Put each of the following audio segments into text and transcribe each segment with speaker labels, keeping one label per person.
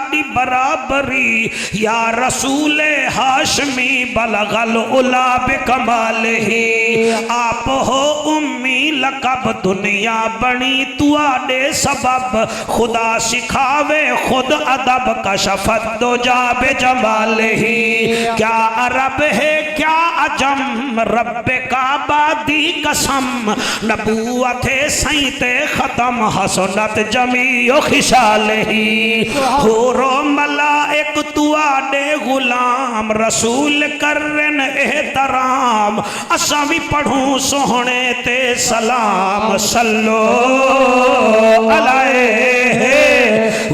Speaker 1: ताड़ी बराबरी या रसूल हाशमी बलगल उला बेकमाल ही आप हो उम्मी लकब दुनिया बनी तुआडे सबब खुदा सिखावे खुद अदब कशफत दो जाबे जमाल ही क्या अरब है क्या अजम रब्बे काबा दी कसम नबूवत सईते खत्म हसनत जमीओ खिशाल ही होरो मलाइक तुआडे गुलाम रसूल करन एहतराम असा भी पढ़ूं सोहने ते सलाम सल्लो अलैहि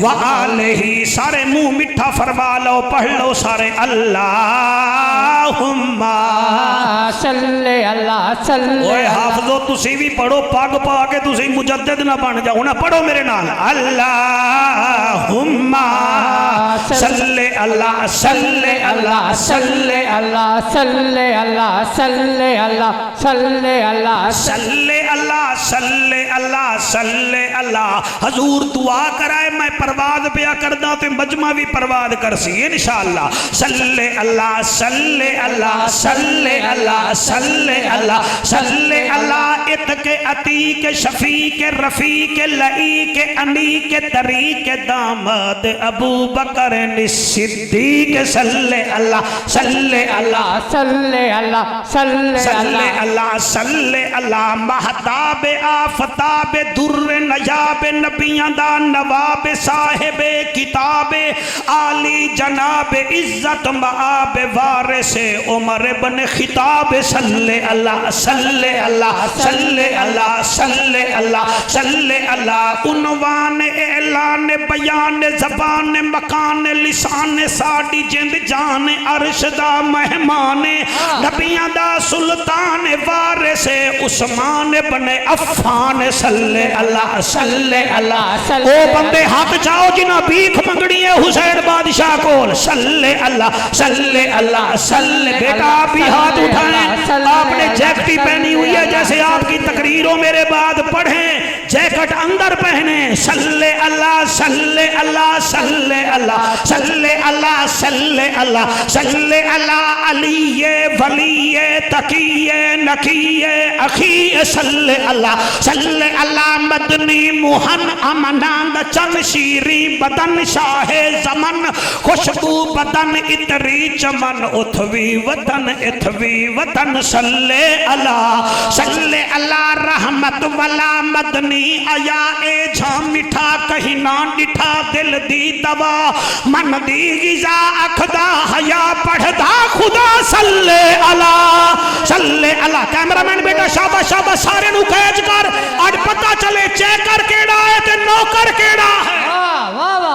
Speaker 1: व आलिही सारे मुंह मिठा फरमा लो पढ़ लो सारे अल्लाहुम्मा
Speaker 2: सल्ले अल्लाह सल्ले
Speaker 1: ओए हाफिजो तुसी भी पढ़ो पग पा के तुसी मुजद्दिद ना बन जाओ ना पढ़ो मेरे नाल अल्लाहुम्मा सल्ले अल्लाह सल्ले अल्लाह
Speaker 2: सल्ले अल्लाह सल्ले अल्लाह सल्ले अल्लाह सल्ले अल्लाह
Speaker 1: सल्ले अल्लाह सल्ले अल्लाह सल्ले अल्लाह हजूर दुआ कराए मैं परवाद पिया करदा ते मजमा भी परवाद कर सी इंशाअल्लाह सल्ले अल्लाह सल्ले अल्लाह सल्ले अल्लाह सल्ले अल्लाह सल्ले अल्लाह इतके अतीक शफीक रफीक लईक अनीक तरीक दामाद अबू बकर सिद्दीक सल्ले अल्लाह सल्ले अल्लाह
Speaker 2: सल्ले अल्लाह सल्ले
Speaker 1: अल्लाह सल्ले अल्लाह महताब आफताब दुर्र नजाब नबियां दा नवाब साहिब किताब आली जनाब इज्जत माब वारिस उमर बन खिताब सल्ले अल्लाह सल्ले अल्लाह सल्ले अल्लाह सल्ले अल्लाह सल्ले अल्लाह उनवान ऐलान बयान ज़बान मकान लिसान साडी जिंद जान अर्श दा मेहमान नबियां दा सुल्तान वारिस उस्मान बने अफ़ान सल्ले अल्लाह सल्ले अल्लाह ओ बंदे हाथ चाओ जिन्हां भीख मंगनी है हुसैन बादशाह कोल सल्ले अल्लाह सल्ले अल्लाह सल्ले बेटा आप भी हाथ उठाएं आपने जैकेट पहनी हुई है जैसे आपकी तकरीरों मेरे बाद पढ़ें जैकेट अंदर पहने सल्ले अल्लाह सल्ले अल्लाह सल्ले अल्लाह सल्ले अल्लाह सल्ले अल्लाह सल्ले अल्लाह अलीये वलीये तकीये नकीये अखी सल्ले अल्लाह मदनी मुहन अमनांद चन शीरी बदन शाहे जमन खुशबू बदन इतरी चमन उथवी वतन सल्ले अल्लाह रहमत वाला मदनी आया ए झा मिठा कहीं ना डिठा दिल दी दवा मन दी गिजा अखदा हया पढ़दा खुदा सल्ले अल्लाह कैमरामैन बेटा शाबाश शाबाश सारे नु कैच कर आज पता चले चेकर केड़ा है ते नौकर केड़ा है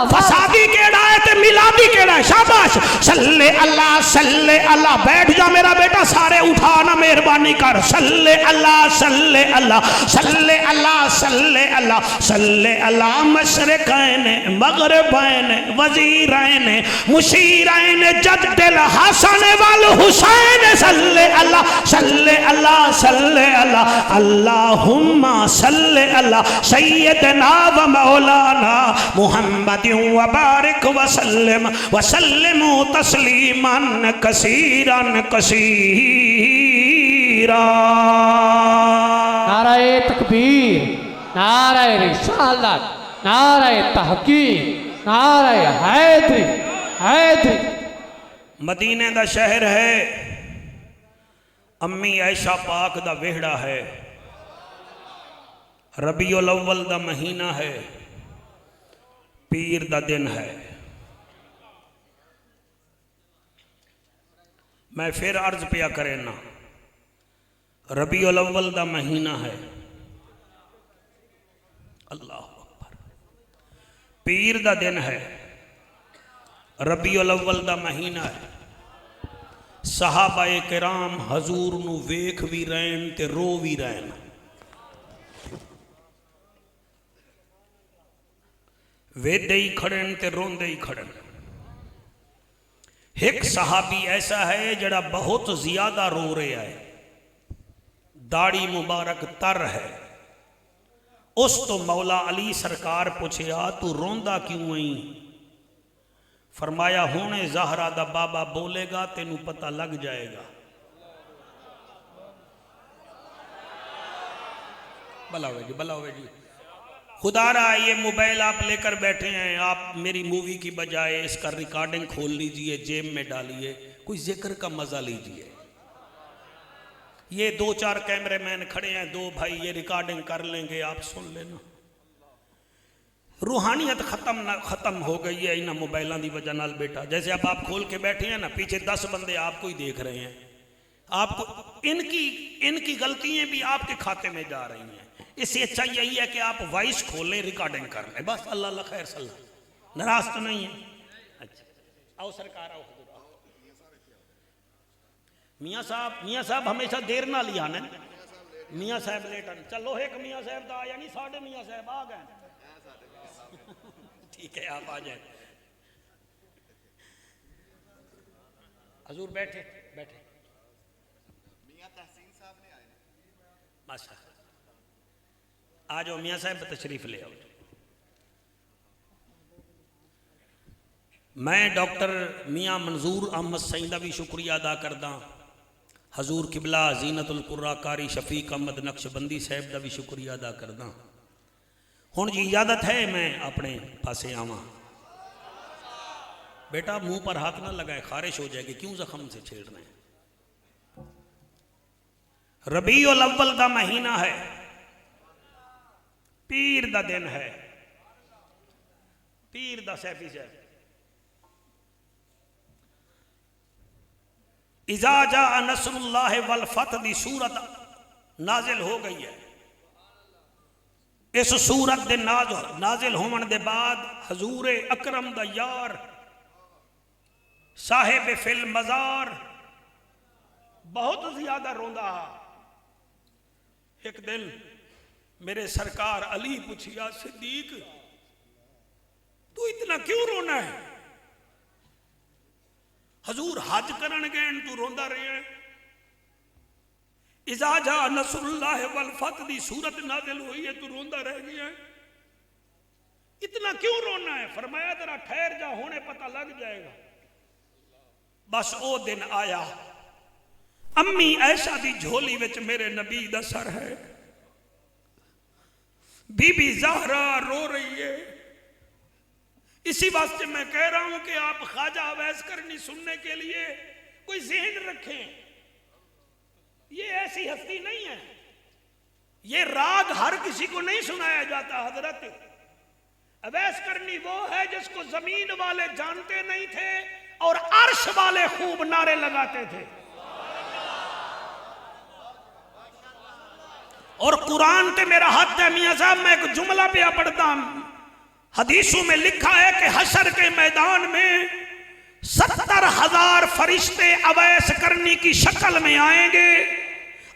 Speaker 1: फसादी केड़ा है ते मिलादी केड़ा है शाबाश सल्ले अल्लाह बैठ जा मेरा बेटा सारे उठा ना मेहरबानी कर सल्ले अल्लाह सल्ले अल्लाह सल्ले अल्लाह सल्ले अल्लाह सल्ले अल्लाह मशरिकैन मगरिबैन वजीरैन मुशीरैन जद्दिल हसन वल हुसैन सल्ले अल्लाह अल्लाहुम्मा सल्ले अल्लाह सय्यदना व मौलाना मुहम्मद व बारिक व सल्लिम तस्लीमन कसीरन कसीरा।
Speaker 2: नाराए तकबीर नाराए रिसालत नाराए तहकीक नाराए हैदरी
Speaker 1: मदीने दा शहर है अम्मी ऐशा पाक दा वेहड़ा है रबीउल अव्वल दा महीना है पीर दा दिन है। मैं फिर अर्ज पिया करे ना रबीउल अव्वल दा महीना है अल्लाह अकबर पीर दा दिन है रबीउल अव्वल दा महीना है। सहाबाए किराम हजूर नू वेख भी रहन ते रो भी रहन। वेदे ही खड़न ते रोंदे ही खड़न। एक सहाबी ऐसा है जड़ा बहुत ज्यादा रो रहा है दाढ़ी मुबारक तर है। उस तो मौला अली सरकार पूछया तू रोंदा क्यों आई? फरमाया हुणे ज़हरा दा बाबा बोलेगा तेनू पता लग जाएगा। भला हुआ जी, भला हुआ जी। खुदारा ये मोबाइल आप लेकर बैठे हैं, आप मेरी मूवी की बजाय इसका रिकॉर्डिंग खोल लीजिए, जेब में डालिए, कोई जिक्र का मजा लीजिए। ये 2-4 कैमरामैन खड़े हैं, 2 भाई ये रिकॉर्डिंग कर लेंगे, आप सुन लेना। रूहानियत खत्म हो गई है इन मोबाइलों की वजह नाल बेटा। जैसे अब आप खोल के बैठे हैं ना, पीछे 10 बंदे आपको ही देख रहे हैं, आपको इनकी गलतियां भी आपके खाते में जा रही हैं। इससे अच्छा यही है कि आप वॉइस खोलें, रिकॉर्डिंग कर लें, बस। अल्लाह खैर सल्ला, नाराज तो नहीं है। अच्छा आओ सरकार, आओ मियाँ साहब हमेशा देर ना लिया ना। मियाँ साहब लेट आने, चलो एक मियाँ साहब तो आया नहीं, 3.5 मियाँ साहब आ गए। ठीक है आप आ जाए। हजूर बैठे बैठे,
Speaker 3: मियाँ तहसीन साहब ने आए
Speaker 1: माशा, आ जाओ मियाँ साहब तशरीफ ले आओ। मैं डॉक्टर मियाँ मंजूर अहमद सईद का भी शुक्रिया अदा करदा, हजूर किबला जीनतुल कुर्रा कारी शफीक अहमद नक्शबंदी साहब का भी शुक्रिया अदा करदा। हुण जी इजाजत है मैं अपने पासे आवा। बेटा मुंह पर हाथ ना लगाए, खारिश हो जाएगी, क्यों जख्म से छेड़ रहे हैं। रबीउल अव्वल का महीना है, पीर दा दिन है, पीर दा सैफी साहब। इज़ा जा नसरुल्लाह वल फतह दी सूरत नाजिल हो गई है। इस सूरत दे नाजिल होने के बाद हजूर अकरम दा यार साहिब फिल मजार बहुत ज्यादा रोंदा। एक दिन मेरे सरकार अली पूछिया, सिद्दीक तू इतना क्यों रोना है? हजूर हज करन गए तू रोंदा रहे। इज़ा जा नसरुल्लाह वल फतह दी सूरत नाज़िल हुई है, तू रोंदा रह गया, इतना क्यों रोना है? फरमाया जरा ठहर जा, होने पता लग जाएगा। बस ओ दिन आया, अम्मी ऐशा दी झोली विच मेरे नबी दा सर है, बीबी ज़हरा रो रही है। इसी वास्ते मैं कह रहा हूं कि आप ख्वाजा अवैस करनी सुनने के लिए कोई ज़हन रखें। ये ऐसी हस्ती नहीं है, ये राग हर किसी को नहीं सुनाया जाता। हजरत अवैस करनी वो है जिसको जमीन वाले जानते नहीं थे और अर्श वाले खूब नारे लगाते थे। और कुरान पे मेरा हाथ है मियाँ साहब, मैं एक जुमला पे पढ़ता हूं। हदीसों में लिखा है कि हशर के मैदान में 70,000 फरिश्ते अवैस करनी की शक्ल में आएंगे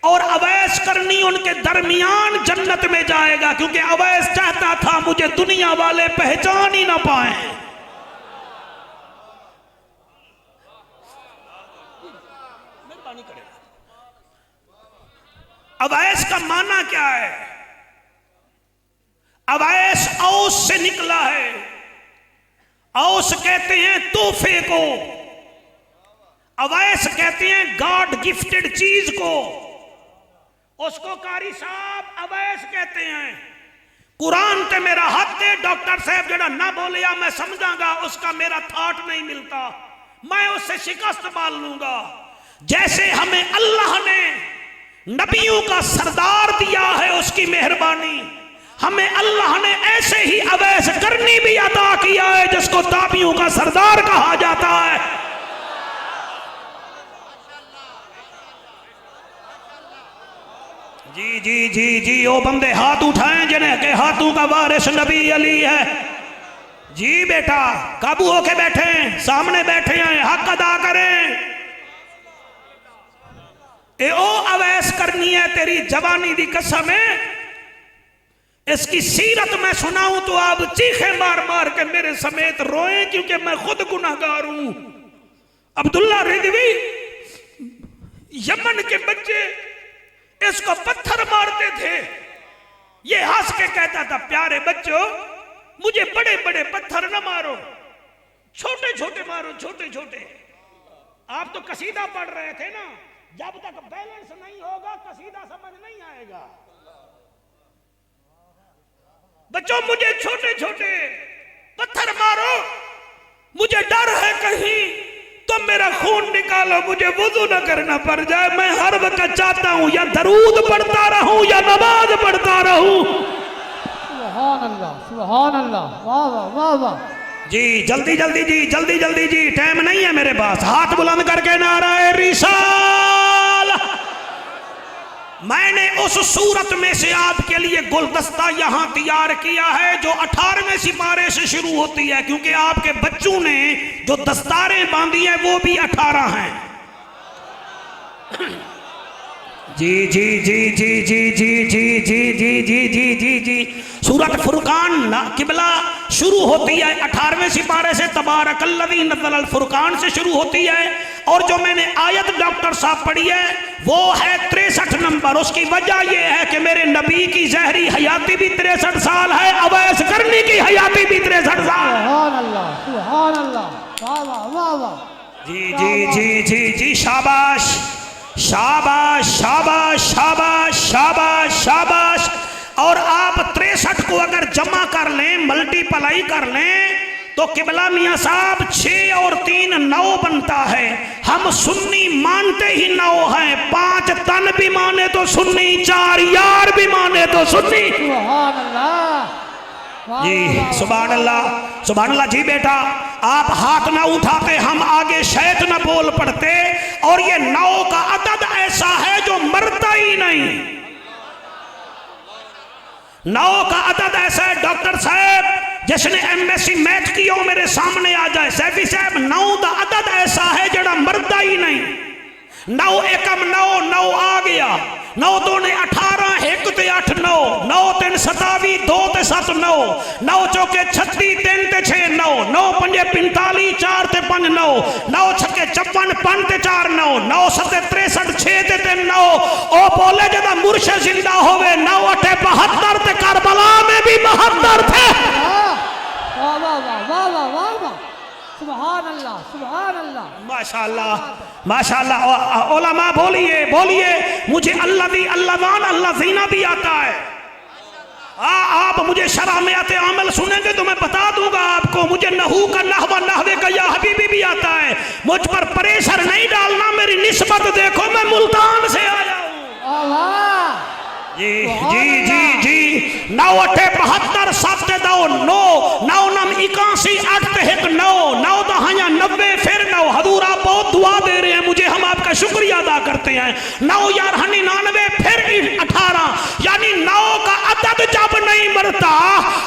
Speaker 1: और अवैस करनी उनके दरमियान जन्नत में जाएगा, क्योंकि अवैस चाहता था मुझे दुनिया वाले पहचान ही ना पाए। मेहरबानी करें। अवैस का माना क्या है? अवैस औस से निकला है। औस कहते हैं तोहफे को, अवैस कहते हैं गॉड गिफ्टेड चीज को, उसको कारी साहब अवैस कहते हैं। कुरान ते मेरा हक है, डॉक्टर साहब जरा ना बोलिया मैं समझांगा, उसका मेरा थाट नहीं मिलता, मैं उससे शिकस्त पाल लूंगा। जैसे हमें अल्लाह ने नबियों का सरदार दिया है, उसकी मेहरबानी, हमें अल्लाह ने ऐसे ही अवैस करनी भी अता किया है, जिसको ताबियों का सरदार कहा जाता है। जी जी जी जी, वो बंदे हाथ उठाएं जिन्हें के हाथों का वारिस नबी अली है। जी बेटा काबू होके बैठे, सामने बैठे हैं, हक अदा करें। ए ओ अवैस करनी है, तेरी जवानी दी कसम है। इसकी सीरत मैं सुनाऊं तो आप चीखे मार मार के मेरे समेत रोएं, क्योंकि मैं खुद गुनाहगार हूं। अब्दुल्ला रिजवी यमन के बच्चे इसको पत्थर मारते थे, ये हंस के कहता था प्यारे बच्चों मुझे बड़े बड़े पत्थर न मारो, छोटे छोटे छोटे मारो, छोटे छोटे। आप तो कसीदा पढ़ रहे थे ना, जब तक बैलेंस नहीं होगा कसीदा समझ नहीं आएगा। बच्चों मुझे छोटे छोटे पत्थर मारो, मुझे डर है कहीं तो मेरा खून निकालो, मुझे वुजू न करना पड़ जाए। मैं हर वक्त चाहता हूं या दरूद पढ़ता रहूं या नमाज पढ़ता रहूं।
Speaker 2: सुभान अल्लाह, सुभान अल्लाह, वाह वाह वाह वाह।
Speaker 1: जी जल्दी जल्दी जी, जल्दी जल्दी जी, टाइम नहीं है मेरे पास। हाथ बुलंद करके नाराए रिसाल। मैंने उस सूरत में से आपके लिए गुलदस्ता यहां तैयार किया है जो 18वें सिपारे से शुरू होती है, क्योंकि आपके बच्चों ने जो दस्तारें बांधी है वो भी 18 हैं। जी जी जी जी जी जी जी जी जी जी जी जी जी। सूरत फुरकान किबला शुरू होती है 18वें सिपारे से, तबारकल्लज़ी नज़्ज़लल फुरकान से शुरू होती है। और जो मैंने आयत डॉक्टर साहब पढ़ी है वो है 63 नंबर। उसकी वजह यह है कि मेरे नबी की जहरी हयाती भी 63 साल है, अवैस करनी की हयाती भी 63 साल।
Speaker 2: सुभान अल्लाह, सुभान अल्लाह, वाह वाह वाह वाह।
Speaker 1: जी जी जी जी जी, शाबाश शाबाश शाबाश शाबाश शाबाश शाबाश। और आप 63 को अगर जमा कर लें, मल्टीप्लाई कर लें, तो किबला मियाँ साहब 6 और 3 9 बनता है। हम सुन्नी मानते ही 9 हैं, 5 तन भी माने तो सुन्नी, 4 यार भी माने तो सुन्नी।
Speaker 2: सुभान अल्लाह,
Speaker 1: जी सुभान अल्लाह, सुभान अल्लाह। जी बेटा आप हाथ ना उठाते, हम आगे शैत ना बोल पड़ते। और ये 9 का अदद ऐसा है जो मरता ही नहीं। 9 का अदद ऐसा है, डॉक्टर साहब जिसने MSc मैथ की हो मेरे सामने आ जाए। सैफी साहब 9 का अदद ऐसा है जड़ा मरता ही नहीं। 9 एकम 9, 9 आ गया, 9 दूने 18, 1 ते 8 9, 9 3 27, 2 ते 7 9, 9 चौके 36, 3 ते 6 9, 9 पंजे 45, 4 ते 5 9, 9 छक्के 54, 5 ते 4 9, 9 7 63, 6 ते 3 9। ओ बोले जदा मुर्शिद जिंदा होवे 9 8 72 ते करबला में भी 72 थे।
Speaker 2: वाह वाह वाह वाह वाह वाह वाह। सुभान अल्लाह, सुभान अल्लाह,
Speaker 1: माशाअल्लाह माशाअल्लाह। उलमा बोलिए बोलिए, मुझे अल्लादी अल्लावान अल्लाज़ीना भी आता है। आप मुझे शरह में आते अमल सुनेंगे तो मैं बता दूंगा आपको। मुझे नहू का नहवा नहवे का या हबीबी भी आता है। मुझ पर प्रेशर नहीं डालना, मेरी निस्बत देखो, मैं मुल्तान से आया हूँ। जी जी जी जी। 9 8 72 7 9 9 9 9 81 8 1 9 9 10 90 फिर 9। हजूर आप बहुत दुआ दे रहे हैं मुझे, हम आपका शुक्रिया अदा करते हैं। 9 यार 99 फिर 18, यानी 9 का अदद जब नहीं मरता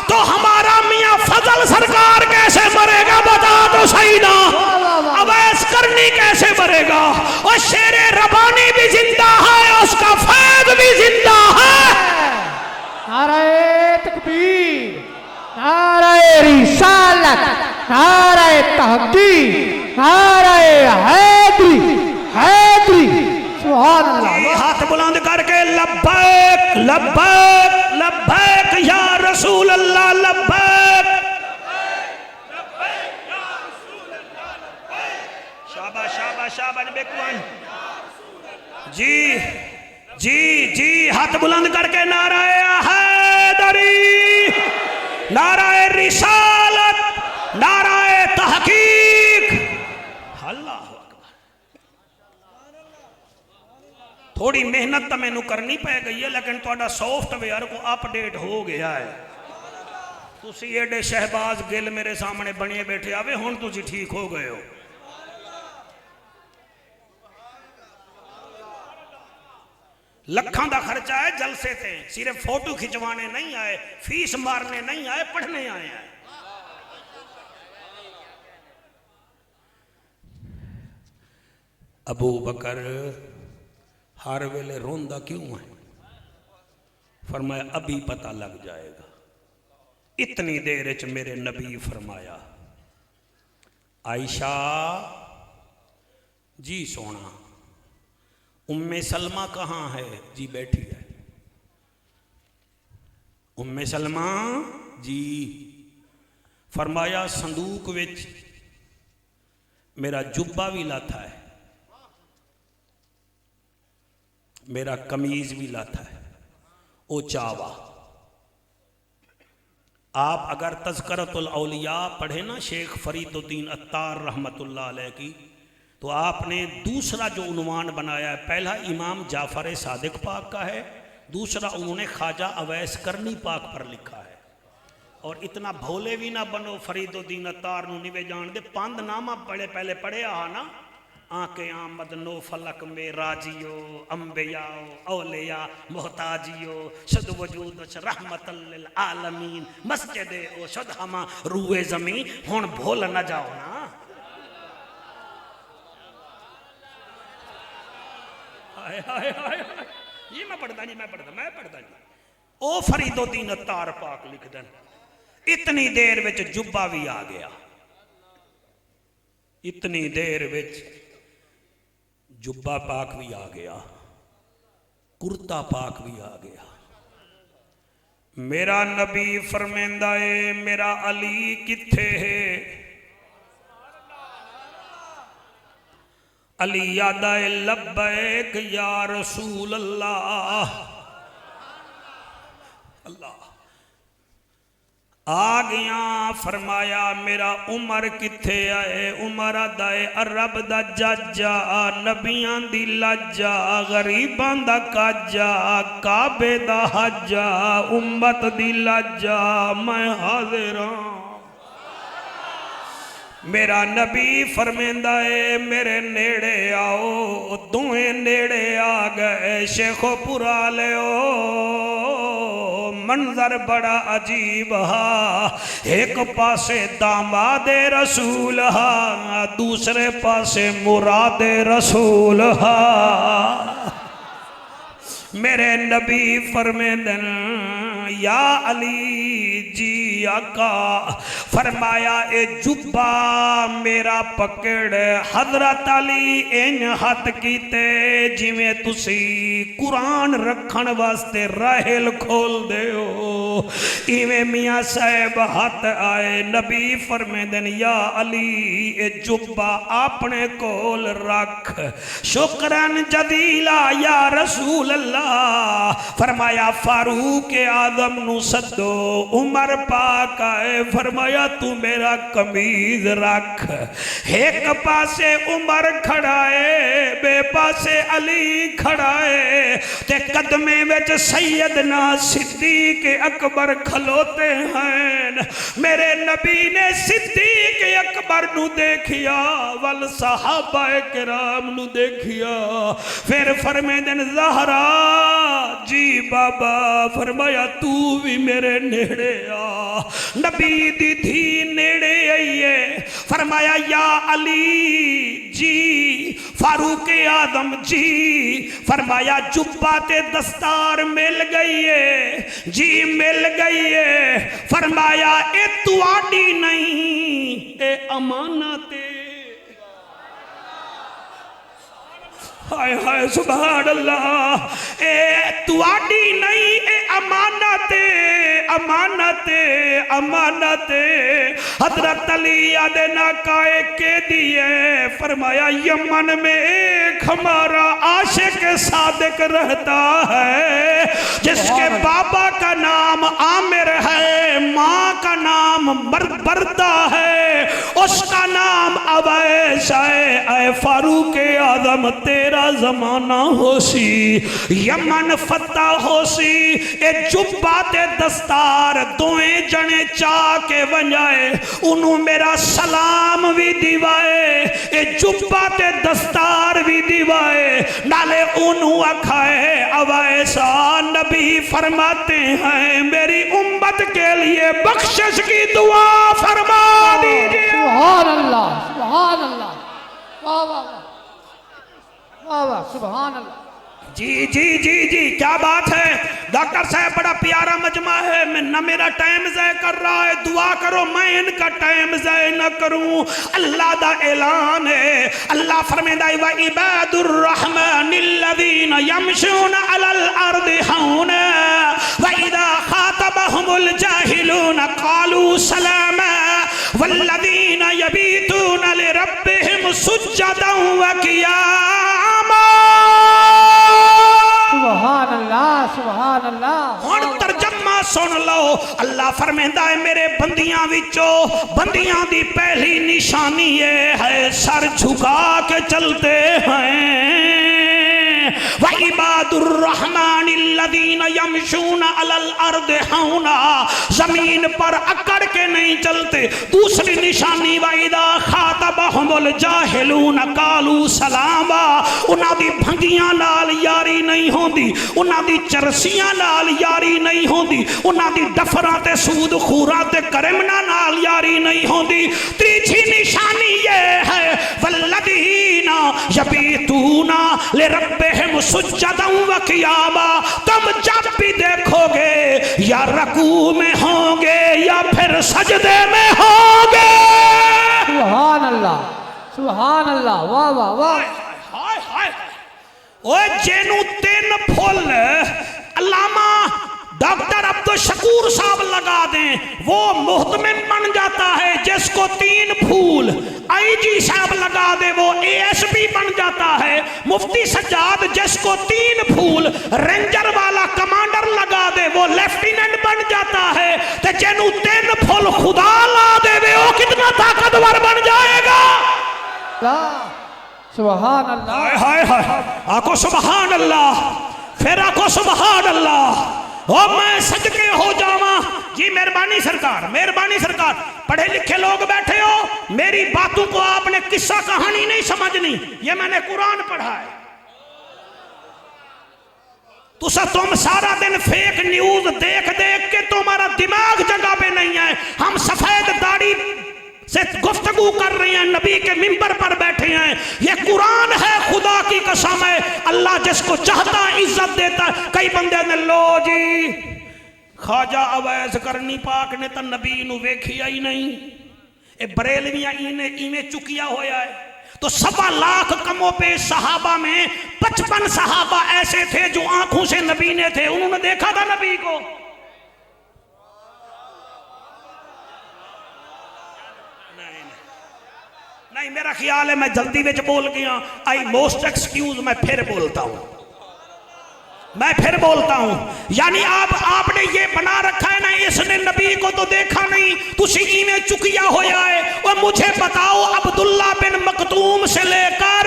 Speaker 1: तो हमारा मियाँ फजल सरकार कैसे मरेगा बता तो सही ना। अवैस करनी कैसे मरेगा। और शेरे रबानी भी जिंदा है, उसका फैद भी जिंदा है।
Speaker 2: नारे तकबीर, नारे रिसालत, नारे तहकीक, नारे हैदरी, हैदरी। सुभान अल्लाह।
Speaker 1: हाथ बुलंद करके लब्बैक लब्बैक लब्बैक या रसूल अल्लाह, लब्बैक। शाबाश शाबाश शाबाश बेकुआन। जी जी जी, हाथ बुलंद करके नाराए हैदरी, नाराए रिसालत, नाराए तहकीक। अल्लाह अकबर। थोड़ी मेहनत तो मैनू करनी पै गई है, लेकिन थोड़ा सॉफ्टवेयर को अपडेट हो गया है। तुसी एडे शहबाज गिल मेरे सामने बने बैठे आवे, हुण तुसी ठीक हो गए हो। लखां का खर्चा है जलसे थे, सिर्फ फोटो खिंचवाने नहीं आए, फीस मारने नहीं आए, पढ़ने आए हैं। अबू बकर हर वेले रोंदा क्यों है? फरमाया अभी पता लग जाएगा। इतनी देर च मेरे नबी फरमाया आयशा जी सोना, उम्मे सलमा कहाँ है? जी बैठी है। उम्मे सलमा जी। फरमाया संदूक विच मेरा जुब्बा भी लाथा है, मेरा कमीज भी लाथा है, ओ चावा। आप अगर तज़किरतुल औलिया पढ़े ना शेख फरीदुद्दीन अत्तार रहमतुल्लाह अलैह की, तो आपने दूसरा जो उन्वान बनाया है, पहला इमाम जाफ़र सादिक पाक का है, दूसरा उन्होंने ख्वाजा अवैस करनी पाक पर लिखा है। और इतना भोले भी ना बनो, फरीदुद्दीन अत्तार नूं निवे जान दे, पंद नामा पढ़े पहले पढ़े आ ना, आके आमद नो फलक में राजियो अम्बियाओ औलिया मोहताजियो शुद वजूद रहमतल लिल आलमीन मस्जिदे ओ शुद हमा रूए जमी। हुण भूल न जाओ ना। हाय हाय हाय, ये मैं पढ़ता नहीं, मैं पढ़ता नहीं। ओ फरीदुद्दीन अत्तार पाक लिख देन, इतनी देर विच जुब्बा भी आ गया, इतनी देर विच जुब्बा पाक भी आ गया, कुर्ता पाक भी आ गया। मेरा नबी फरमेंदा है, मेरा अली किथे है? अली यादा है, लब्बैक या रसूल अल्लाह। अल्लाह आ गया, फरमाया मेरा उमर किथे आए? उमर आदाए अरब दा जाजा, नबियां दी लाजा, गरीबां दा काजा, काबे दा हजा, उम्मत दी लाजा, मैं हाजिर हां। मेरा नबी फरमेंदा है, मेरे नेड़े आओ। दोवें नेड़े आ गए, शेखोपुरा ले मंजर बड़ा अजीब हा। एक पासे दामादे रसूल हा, दूसरे पासे मुरादे रसूल हा। मेरे नबी फरमेंदन या अली जी आका, फरमाया ए जुब्बा मेरा पकड़। हजरत अली इन हथ कीते जिवें तुसी कुरान रखन वास्ते राहल खोल दे हो, इवें मियाँ साहब हथ आए। नबी फरमेंदन या अली ए जुब्बा अपने कोल रख। शुक्रन जदीला या रसूल अल्लाह। फरमाया फारूक आदम नु सदो। उमर पाक आए, फरमाया तू मेरा कमीज रख। एक पासे उमर खड़ा है, बे पासे अली खड़ा है, ते कदमे विच सैयदना सिद्दीक अकबर खलोते हैं। मेरे नबी ने सिद्दीक अकबर नु देखिया, वल सहाबा किराम नु देखिया, फिर फरमेंदन ज़हरा जी बाबा, फरमाया तू भी मेरे नेड़े आ। नबी दी धी नेड़े आई है, फरमाया या अली जी, फारूक आदम जी, फरमाया जुब्बा ते दस्तार मिल गई है जी, मिल गई है। फरमाया ए तुआडी नहीं, ए अमानत है। हाय हाय सुभान अल्लाह। ए तुआडी नहीं, ए अमानत, अमानत, अमानत। हजरत अली आदे नाकाए के दिए, फरमाया यमन में एक हमारा आशिक सादिक रहता है, जिसके बाबा का नाम आमिर है, माँ का नाम बरदा है, उसका नाम अवैस है। ऐ फारूक आदम तेरा जमाना होसी, यमन फता होसी। ए जुब्बा ते दस्तार दोएं जने चा के वंजाए, उन्हों मेरा सलाम भी दिवाए, ए जुब्बा ते दस्तार भी दिवाए, नाले उन्हों अखाए अवैसा। नबी फरमाते हैं मेरी उम्मत के लिए बख्शिश की दुआ फरमा दीजिए।
Speaker 2: सुभान अल्लाह, सुभान अल्लाह, वाह वाह वाह वाह, सुभान अल्लाह।
Speaker 1: जी जी जी जी, क्या बात है डॉक्टर साहब, बड़ा प्यारा मजमा है। मैं न मेरा टाइम ज़ाय कर रहा है, दुआ करो मैं इनका टाइम ज़ाय न करूं। अल्लाह दा ऐलान है, अल्लाह फरमाता है व इबादुर रहमानिल्लज़ीना यमशूना अलल अर्दि हौना व इज़ा खातबहुमुल जाहिलूना क़ालू सलामा वल्लज़ीना यबीतूना लिरब्बिहिम सुज्जदन व क़ियामा।
Speaker 2: सुभान अल्लाह, सुभान अल्लाह।
Speaker 1: हुण तर्जमा सुन लो। अल्लाह फरमांदा है मेरे बंदियां विचों बंदियां दी पहली निशानी ये है सर झुका के चलते हैं। व इबादुर रहमानिल्लज़ीना यमशूना अलल अर्द हौना, जमीन पर अकड़ के नहीं चलते। दूसरी निशानी व इदा खातबहुमुल जाहिलून कालू सलामा, उन्हां दी भंगियां नाल यारी नहीं होंदी, उन्हां दी चरसियां नाल यारी नहीं होंदी, उन्हां दी डफरां ते सूद खूरां ते करमना नाल यारी नहीं होंदी। तीसरी निशानी ये है वल्लज़ीना यबीतूना लिरब्बिहिम सुज्जदन व क़ियामा, तुम जब भी देखोगे या रकू में होंगे या फिर सजदे में होंगे।
Speaker 2: सुभान अल्लाह, सुभान अल्लाह, वाह वाह वाह।
Speaker 1: हाय हाय ओए जेनू तीन फुल अल्लामा डॉक्टर अब्दुल शकूर साहब लगा दें वो मुहतमिम बन जाता है। जिसको तीन फूल आईजी साहब लगा दे वो एएसपी बन जाता है। मुफ्ती सज्जाद जिसको तीन फूल रेंजर वाला कमांडर लगा दे वो लेफ्टिनेंट बन जाता है। ते जेनू तीन फुल खुदा ला दे वो कितना ताकतवर बन जाएगा।
Speaker 2: सुभान अल्लाह,
Speaker 1: हाय हाय हाय। आको सुभान अल्लाह, फिर आको सुभान अल्लाह। ओ मैं सदके हो जावा जी। मेहरबानी सरकार, मेहरबानी सरकार। पढ़े लिखे लोग बैठे हो, मेरी बातों को आपने किस्सा कहानी नहीं समझनी, ये मैंने कुरान पढ़ा है। तुम सारा दिन फेक न्यूज देख देख के तुम्हारा दिमाग जगह पे नहीं है। हम सफेद दाढ़ी से गुफ्तगू कर रहे हैं, नबी के मिंबर पर बैठे हैं। ये कुरान है, खुदा की कसम है। अल्लाह जिसको चाहता इज्जत देता। कई बंदे ने लो जी ख्वाजा अवैस करनी पाक ने तो नबी नू वेखिया ही नहीं, ए बरेलवियां इवें चुकिया होया है। तो 1.25 लाख कमों पे सहाबा में 55 सहाबा ऐसे थे जो आंखों से नबी ने थे, उन्होंने देखा था नबी को। नहीं, मेरा ख्याल है मैं जल्दी में बोल गया। I most excuse. मैं फिर बोलता हूं, मैं फिर बोलता हूं। यानी आपने ये बना रखा है ना, इसने नबी को तो देखा नहीं, तुसी में चुकिया होया है। और मुझे बताओ अब्दुल्ला बिन मकतूम से लेकर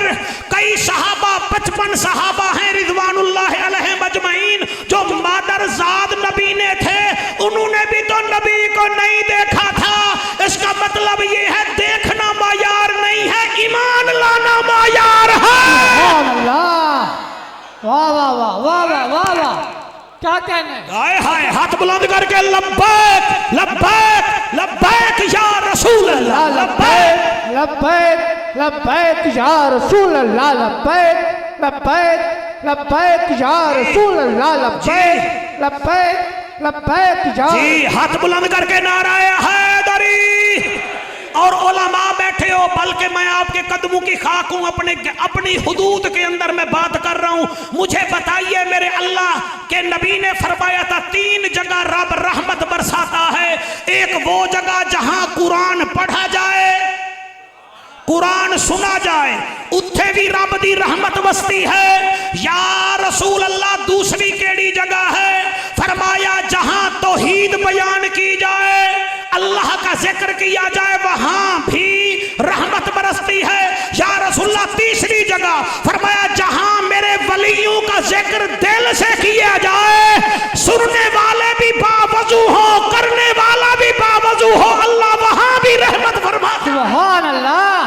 Speaker 1: कई सहाबा 55 सहाबा हैं रिजवानुल्लाह अलैहिम अजमईन जो मादरजाद नबी ने थे, उन्होंने भी तो नबी को नहीं देखा था। इसका मतलब ये है देखना मायार नहीं है, ईमान लाना मायार है।
Speaker 2: वाह वाह वाह वाह वाह वाह वाह, क्या कहने।
Speaker 1: हाय हाय, हाथ बुलंद करके लब्बैक लब्बैक लब्बैक या रसूल अल्लाह, लब्बैक
Speaker 2: लब्बैक लब्बैक या रसूल अल्लाह, लब्बैक लब्बैक लब्बैक या रसूल अल्लाह, लब्बैक लब्बैक लब्बैक या।
Speaker 1: जी हाथ बुलंद करके नाराए हैदरी। और उलमा बैठे हो, बल्कि मैं आपके कदमों की खाक हूं, अपनी हुदूद के अंदर मैं बात कर रहा हूं। मुझे बताइए, मेरे अल्लाह के नबी ने फरमाया था 3 जगह रब रहमत बरसाता है। एक वो जगह जहां कुरान पढ़ा जाए, कुरान सुना जाए, उत्थे भी रब दी रहमत बसती है। या रसूल अल्लाह, दूसरी केड़ी जगह है? फरमाया जहां तौहीद बयान की जाए, अल्लाह का जिक्र किया जाए, वहां भी रहमत बरसती है। या रसूलुल्लाह, तीसरी जगह फरमाया जहां मेरे वलियों का जिक्र दिल से किया जाए, सुनने वाले भी बावजू हो, करने वाला भी बावजू हो, अल्लाह वहां भी रहमत फरमाता है।
Speaker 2: सुभान अल्लाह,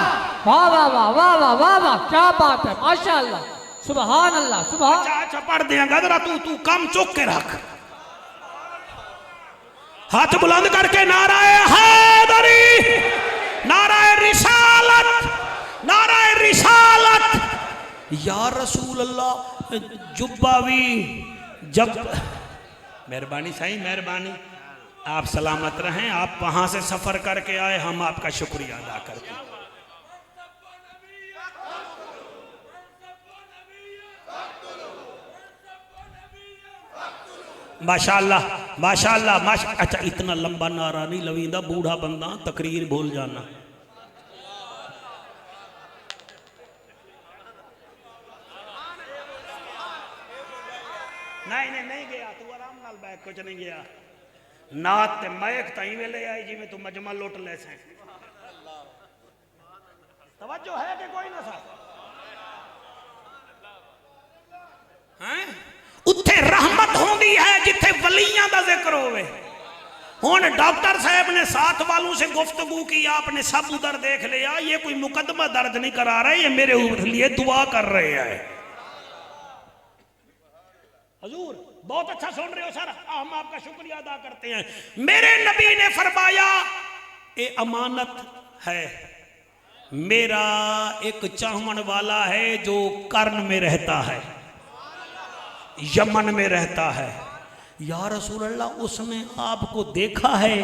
Speaker 2: वाह वाह वाह वाह वाह वाह वाह, क्या बात है, माशाअल्लाह, सुभान अल्लाह, सुभान।
Speaker 1: अच्छा पढ़ देगा जरा, तू कम चुक के रख। हाथ बुलंद करके नाराए हैदरी, नाराए रिसालत, नाराए रिसालत। या रसूल अल्लाह, जुब्बावी जब मेहरबानी साईं, मेहरबानी। आप सलामत रहें, आप वहां से सफर करके आए, हम आपका शुक्रिया अदा करते हैं। माशाअल्लाह माशाअल्लाह माशा। अच्छा, इतना लंबा नारा नहीं लवींदा, बूढ़ा बंदा, तकरीर भूल जाना। नहीं नहीं गया, तू आराम नाल बैठ, कुछ नहीं गया। नात ते महक ताई वेले आई जिवें तू मजमा लुट ले सैं। तवज्जो है कि कोई ना साथ हैं? उत्थे रहमत होंदी है जिथे वलियां दा जिक्र होवे। हुन डॉक्टर साहब ने साथ वालों से गुफ्तगू की, आपने सब उधर देख लिया, ये कोई मुकदमा दर्ज नहीं करा रहे, ये मेरे लिए दुआ कर रहे हैं। हजूर बहुत अच्छा सुन रहे हो सर, हम आपका शुक्रिया अदा करते हैं। मेरे नबी ने फरमाया ये अमानत है। मेरा एक चाहवन वाला है जो कर्न में रहता है, यमन में रहता है। या रसूल अल्लाह, उसने आपको देखा है?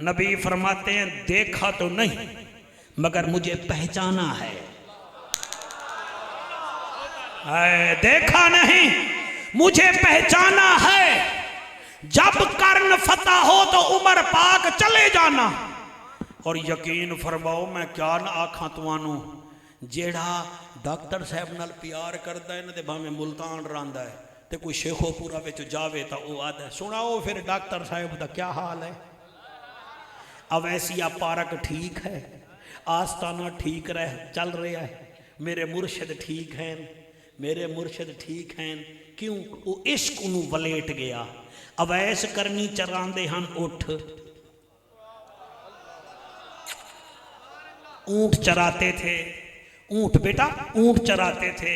Speaker 1: नबी फरमाते हैं देखा तो नहीं मगर मुझे पहचाना है। देखा नहीं, मुझे पहचाना है। जब कर्न फतह हो तो उमर पाक चले जाना। और यकीन फरमाओ मैं क्या ना आखा तुहानू, जेड़ा डॉक्टर साहब नाल प्यार करता है ना ते भावें मुल्तान रहांदा है ते कोई शेखोपुरा विच जावे तो वो आदा सुनाओ फिर डॉक्टर साहब दा क्या हाल है। अवैसिया पार्क ठीक है, आस्ताना ठीक रह चल रहा है, मेरे मुर्शिद ठीक हैं, मेरे मुर्शिद ठीक हैं। क्यों? वो इश्क नूं वलेट गया। अवैस करनी चरांदे हन उठ, ऊंट चराते थे, ऊंट बेटा ऊंट चराते थे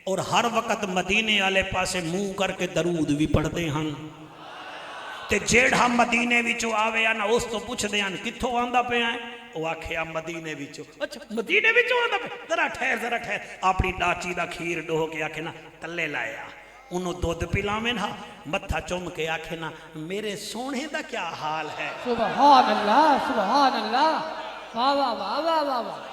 Speaker 1: और हर वक्त मदीने वाले पासे मुंह करके दरूद भी पढ़ते हैं। ते जेड़ा मदीने विचों आवे ना उस तो पुछदे हन कित्थों आंदा पिया है? वो आखिया मदीने विचों। अच्छा मदीने विचों आंदा पिया? जरा ठहर जरा ठहर। अपनी डाची दा खीर डोह के आखे ना तले लाया, उन्होंने दुध पिलावे ना, मत्था चुम के आखे ना मेरे सोने दा क्या हाल है।
Speaker 2: सुभान अल्लाह, सुभान अल्लाह, वाह वाह वाह वाह वाह वाह।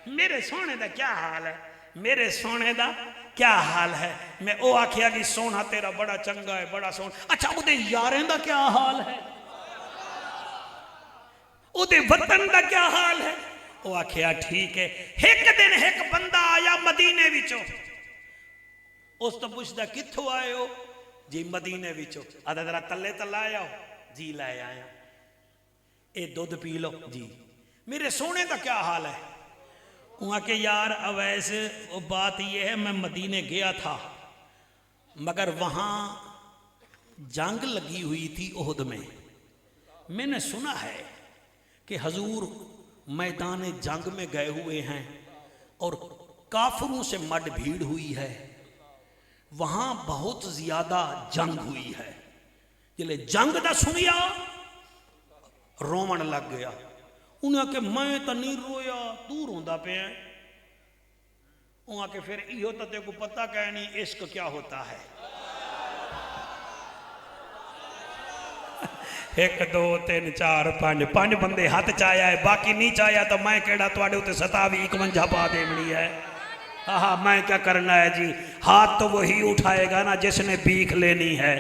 Speaker 1: मेरे सोने दा क्या हाल है, मेरे सोने दा क्या हाल है। मैं ओ आखिया कि सोना तेरा बड़ा चंगा है, बड़ा सोना। अच्छा उदे यारें दा क्या हाल है, उदे वतन दा क्या हाल है? ओ आखिया ठीक है। एक दिन एक बंदा आया मदीने विचों, उस तो पुछदा कित्थों आए हो? जी मदीने विचों। आदा जरा तले तला आया हो? जी लाए आया। ए दुध पी लो जी। मेरे सोने का क्या हाल है? वहाँ के यार अवैस वो बात ये है, मैं मदीने गया था मगर वहाँ जंग लगी हुई थी ओहद में। मैंने सुना है कि हजूर मैदान जंग में गए हुए हैं और काफिरों से मड भीड़ हुई है, वहाँ बहुत ज़्यादा जंग हुई है। जिले जंग दा सुनिया रोवन लग गया। उन्हें आके मैं तो नहीं रोया, तू रोंदा पे। उन्हें आके फिर इहो तो तेको पता कह नहीं इश्क क्या होता है। 1 2 3 4 5 बंदे हाथ चाया है, बाकी नहीं चाया तो मैं केड़ा तुहाडे उत्ते 57 पा देवनी है। हाँ मैं क्या करना है जी। हाथ तो वही उठाएगा ना जिसने भीख लेनी है।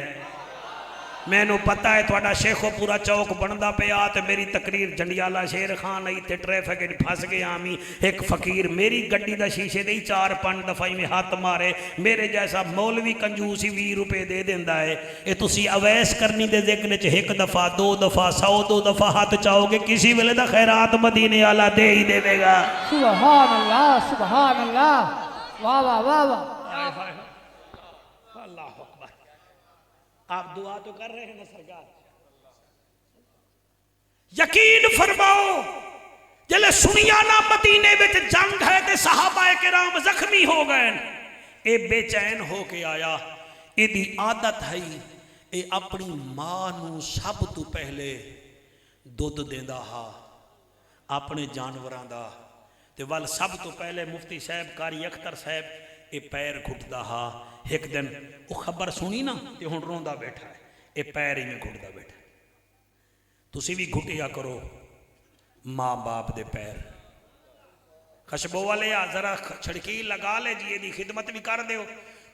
Speaker 1: मैनू पता है थोड़ा शेखोपुरा चौक बनता पिया तो मेरी तकरीर जंडियाला शेर खान आई थे, ट्रैफिक फस गया। मी एक फकीर मेरी गड्डी का शीशे दे 4-5 दफा में हाथ मारे। मेरे जैसा मौलवी कंजूस ही 20 रुपए दे देंदा है। ये तुसी अवैस करनी दे जिक्र च 1 दफा 2 दफा 100-2 दफा हाथ चाहोगे, किसी वेले दा खैरात मदीने वाला दे ही देवेगा।
Speaker 2: सुभान अल्लाह, सुभान अल्लाह, वाह वाह वाह वाह।
Speaker 1: अल्लाह अकबर। आप दुआ तो कर रहे हैं ना सरकार। यकीन फरमाओ जले सुनिया ना मदीने में जंग है ते सहाबा किराम जख्मी हो गए। ए बेचैन हो के आया। इदी आदत है ए अपनी मां नू सब तो पहले दुध देंदा हा अपने जानवरां दा, ते वल सब तो पहले मुफ्ती साहब कारी अख्तर साहब ये पैर घुटदा हा। एक दिन वो खबर सुनी ना तो हुण रोंदा बैठा है, ये पैर ही में घुटदा बैठा। तुसी भी घुटिया करो माँ बाप दे पैर। खशबो वाले आ जरा छड़की लगा ले जी, ये खिदमत भी कर दो।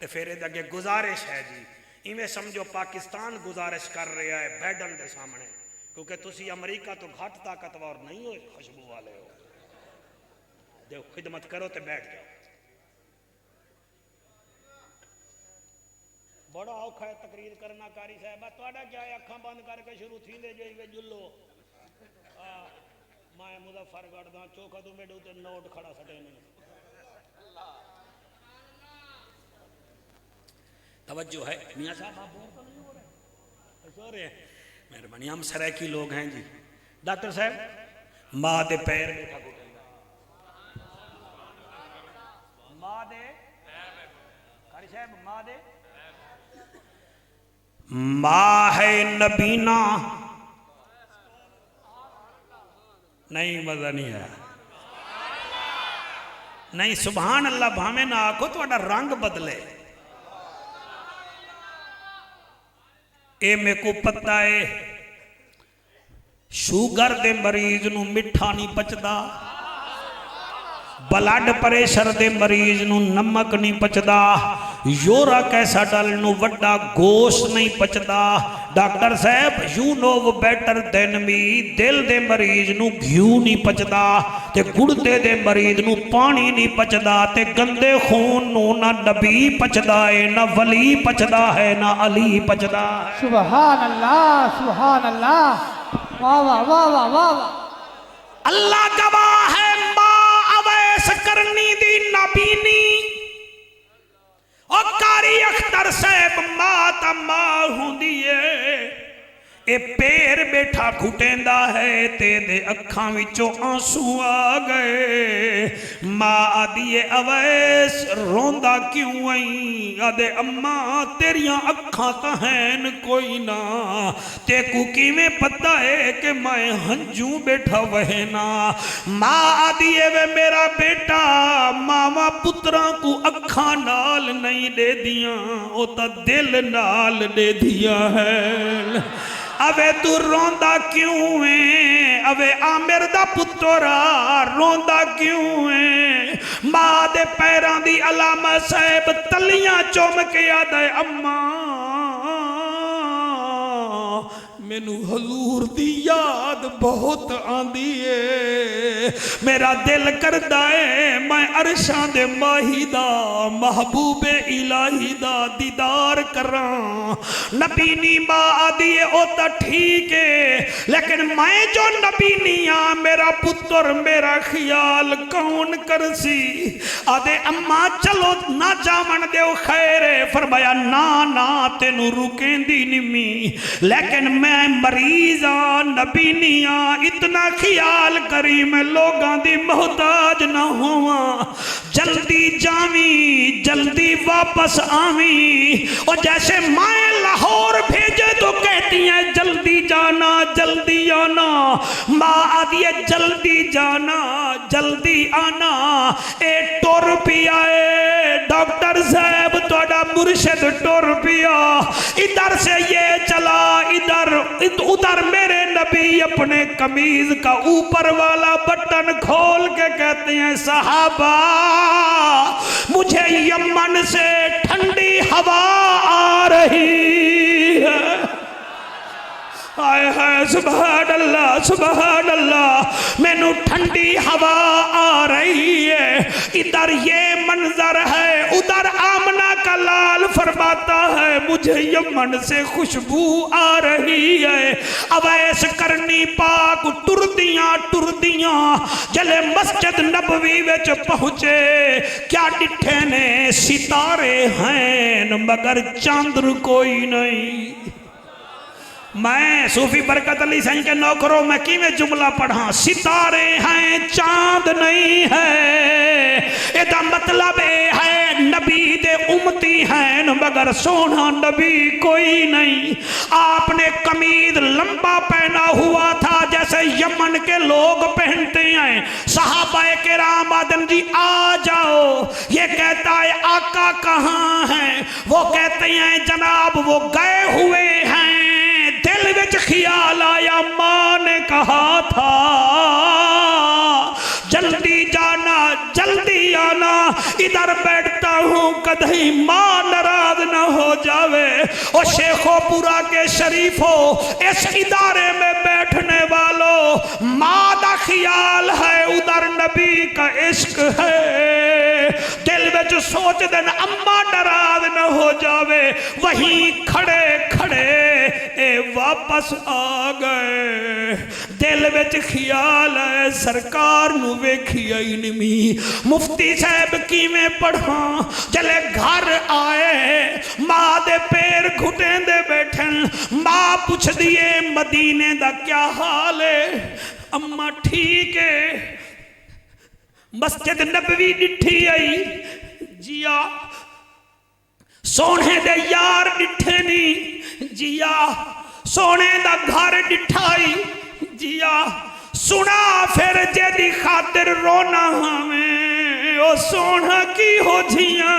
Speaker 1: तो फिर ये अगे गुजारिश है जी, इवें समझो पाकिस्तान गुजारिश कर रहा है बैडन के सामने, क्योंकि तुसी अमरीका तो घट ताकतवर नहीं हो, खशबो वाले हो। देखो खिदमत करो तो बैठ जाओ। बड़ा औखा है तकरीर करना कारी साहब। थोड़ा क्या है, अखा बंद करके शुरू थी दे जो जुल्लो मैं मुजफ्फरगढ़ दा चौका तू मेरे उत्ते नोट खड़ा सटे नहीं। तवज्जो है मियाँ साहब, आप बोर तो नहीं हो रहे? सो रहे हैं, मेहरबानी। हम सरायकी लोग हैं जी। डॉक्टर साहब माँ दे पैर बैठा घुटेंदा, माँ दे कारी साहब, माँ दे माँ है नबीना। नहीं मजा नहीं है, नहीं सुभान अल्लाह भावे ना आखो थोड़ा रंग बदले। ए मेरे को पता है शुगर दे मरीज नू मिठा नहीं पचदा, ब्लड प्रेशर दे मरीज नू नमक नहीं पचदा, यूरिक एसिड नू वड्डा गोश्त नहीं पचदा। डॉक्टर साहब you know better than me, दिल दे मरीज नू घिऊ नहीं पचदा, ते गुर्दे दे मरीज नू पानी नहीं पचदा, ते गंदे खून नू ना नबी पचदा है, ना वली पचदा है, ना अली पचदा है।
Speaker 2: सुभान अल्लाह, सुभान अल्लाह, वाह वाह वाह वाह वाह।
Speaker 1: अल्लाह गवाह है मां अवैस करनी दी नबीनी और कारी अख्तर साहब माता मां हुंदी है। ए पैर बैठा घुटेंदा है ते दे अखां विचों आंसू आ गए। मां आदी अवैस रोंदा क्यों आई? आदे अम्मा तेरियां अखां तां हैन कोई ना, तेकू किवें पता है कि मैं हंजू बैठा वहना। मां आदी वे मेरा बेटा मावा पुत्रां को अखां नाल नहीं दे दियां, ओ तां दिल नाल दे दियां है। अवे तू रोंदा क्यों है? अवे आमिर दा पुत्रा रोंदा क्यों है? मां दे पैरां दी अलामत साहब तलियां चुम के आदे अम्मा मैनू हजूर दी याद बहुत आंदी है। मेरा दिल करदा है मैं अरशां दे माही दा महबूबे इलाही दा दीदार करां। नबीनी मां आदी है ओ तां ठीक है, लेकिन मैं जो नबीनी आ मेरा पुत्र मेरा ख्याल कौन करसी? आदे अम्मा चलो ना जावन देओ खैर है। फरमाया ना ना तेनू रुकेंदी निमी, लेकिन मैं मरीज आ नबीनी आ, इतना ख्याल करी मैं लोगां दी मोहताज ना होवा। जल्दी जावी जल्दी वापस आवी। और जैसे मैं लाहौर भेजे तो कहती है जल्दी जाना जल्दी आना। माँ आदि है जल्दी जाना जल्दी आना। ए टुर पिया है डॉक्टर साहब थोड़ा मुर्शिद टुर पिया। इधर से ये चला इधर उधर। मेरे नबी अपने कमीज का ऊपर वाला बटन खोल के कहते हैं सहाबा मुझे यमन से ठंडी हवा आ रही है। हाय हाय सुभान अल्लाह मैनू ठंडी हवा आ रही है। इधर ये मंजर है उधर आमना का लाल फरमाता है मुझे यमन से खुशबू आ रही है। अवैस करनी पाक टुरदियां जले मस्जिद नबवी विच पहुंचे। क्या डिठे ने सितारे हैं मगर चांद्र कोई नहीं। मैं सूफी बरकत अली सही के नौकरों में किवें जुमला पढ़ा। सितारे हैं चांद नहीं है। इसका मतलब ये है नबी दे उम्मती हैं मगर सोना नबी कोई नहीं। आपने कमीज लंबा पहना हुआ था जैसे यमन के लोग पहनते हैं। सहाबाए किराम आदम जी आ जाओ। ये कहता है आका कहाँ हैं? वो कहते हैं जनाब वो गए हुए हैं। दिल विच ख्याल आया मां ने कहा था जल्दी जाना जल्दी आना। इधर बैठता हूँ कहीं मां नाराज ना हो जावे। और शेखोपुरा के शरीफों इस इदारे में बैठने वालों मां का ख्याल है उधर नबी का इश्क है। दिल में सोच देन अम्मा नाराज न हो जावे, वहीं खड़े खड़े ए वापस आ गए। दिल में ख्याल है सरकार नू वेखिया ही नहीं, मुफ्ती साहब किवें पढ़ा। चले घर आए, माँ दे पैर घुटेंदे बैठन, माँ पुछ दिए मदीने दा क्या हाल है। अम्मा ठीक है। मस्जिद नबवी डिठी आई, जिया सोने दे यार डिठे नी, जिया सोने दा घर डिठाई, जिया सुना फिर जेदी खातिर रोना हमें, ओ सोना की हो जिया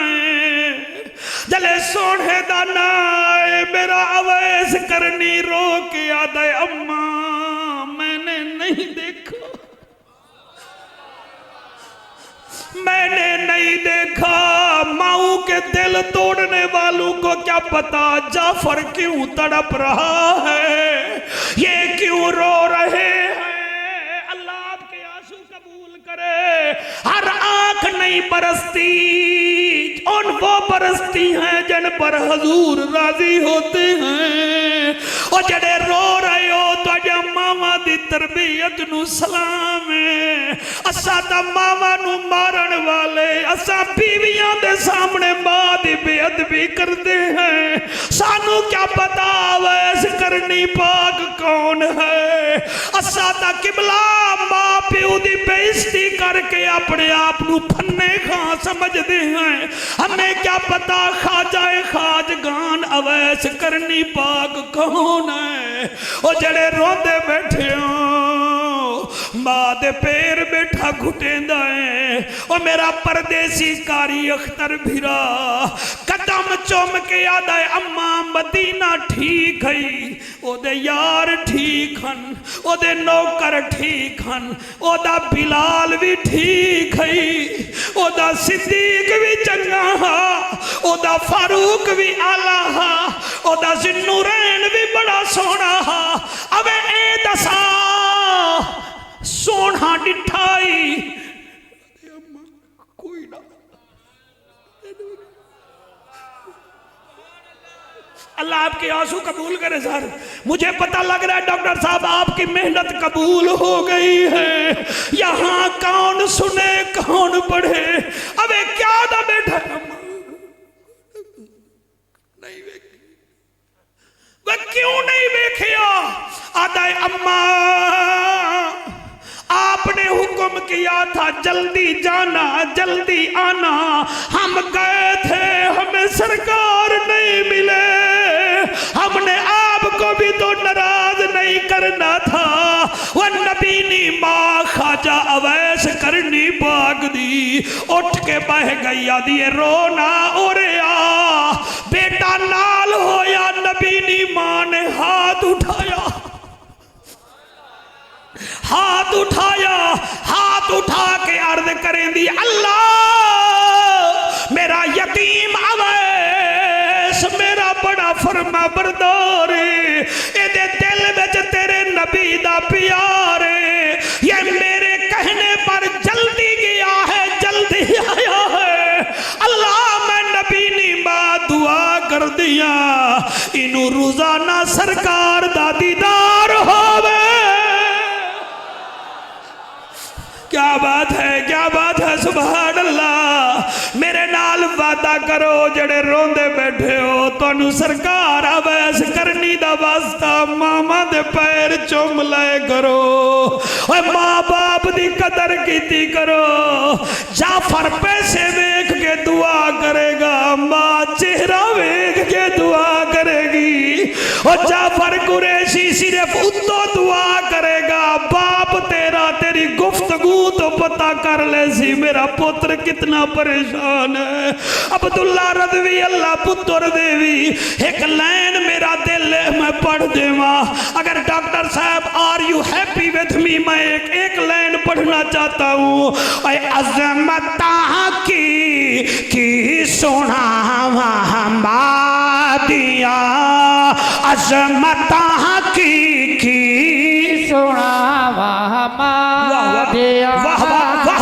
Speaker 1: जले सोने दा ना मेरा अवैस करनी रो के आदे अम्मा मैंने नहीं देखा, मैंने नहीं देखा। माऊ के दिल तोड़ने वालों को क्या पता जाफर क्यों तड़प रहा है, ये क्यों रो रहे हैं। अल्लाह आपके आंसू कबूल करे। हर आंख नहीं बरसती, उन वो बरसती हैं जिन पर हजूर राजी होते हैं। और जड़े रो रहे हो तो मामा दी तरबियत नू सलाम है। असा तो मामा नू मारन वाले, असा बीवियां दे सामने मां दी बेअदबी करते हैं। सानू क्या पता वैस करनी पाक कौन है। असा तो किबला मां प्यो दी बेइज्जती करके अपने आप नू फन्ने खां समझते हैं। हमें क्या पता खाजाए खाजगान अवैस करनी पाक कौन है। ओ जड़े रोंदे बैठे हो मां दे पैर बैठा घुटेंदा है। ओ मेरा परदेसी कारी अख्तर भिरा कदम चुम के आदा है अम्मा मदीना ठीक है, ओदे यार ठीक हन, ओदे नौकर ठीक हन, ओदा बिलाल भी ठीक है, ओदा सिद्दीक भी चंगा हा, ओदा फारूक भी आला हा, ओदा ज़ुन्नूरैन भी बड़ा सोना हा। अबे ए दसा सोना डिठाई कोई ना। अल्लाह आपके आंसू कबूल करे सर। मुझे पता लग रहा है डॉक्टर साहब आपकी मेहनत कबूल हो गई है। यहाँ कौन सुने कौन पढ़े। अबे क्या था बेटा नहीं वह क्यों नहीं देखिया। आदा अम्मा आपने हुक्म किया था जल्दी जाना जल्दी आना, हम गए थे हमें सरकार नहीं मिले, हमने आपको भी तो नाराज नहीं करना था। वह नबीनी माँ खाजा अवैस करनी बाग दी उठ के बह गई आदि रोना और आ बेटा नाल होया। नबीनी माँ ने हाथ उठाया, हाथ उठाया, हाथ उठा के अर्ज करें दी अल्लाह मेरा यतीम अवैस मेरा बड़ा फरमा बरदार एदे दिल विच तेरे नबी दा प्यार ये मेरे कहने पर जल्दी गया है जल्दी आया है। अल्लाह मैं नबी नी मां दुआ कर दिया इनू रोजाना सरकार दा दीदार होवे। क्या बात है, क्या बात है, सुभान अल्लाह। मेरे नाल वादा करो जड़े रोंदे बैठे हो तुहानू सरकार अवैस करनी दा वास्ता मामा दे पैर चुम लाए करो। माँ बाप दी कदर कीती करो। जाफर पैसे वेख के दुआ करेगा, माँ चेहरा वेख के दुआ करेगी। और जाफर कुरैशी सिर्फ उत्तो दुआ करेगा, बाप तेरा तेरी गुफ्तगू तो पता कर ले सी मेरा पुत्र कितना परेशान है। अब्दुल्ला रज़वी अल्लाह पुत्र देवी एक लाइन मेरा दिल है मैं पढ़ देवा। अगर doctor sahab are you happy with me मैं एक लाइन पढ़ना चाहता हूँ। अज़मत की सुनावा दिया अज़मत की
Speaker 2: सुनावा दिया।
Speaker 1: वाह वाह वाह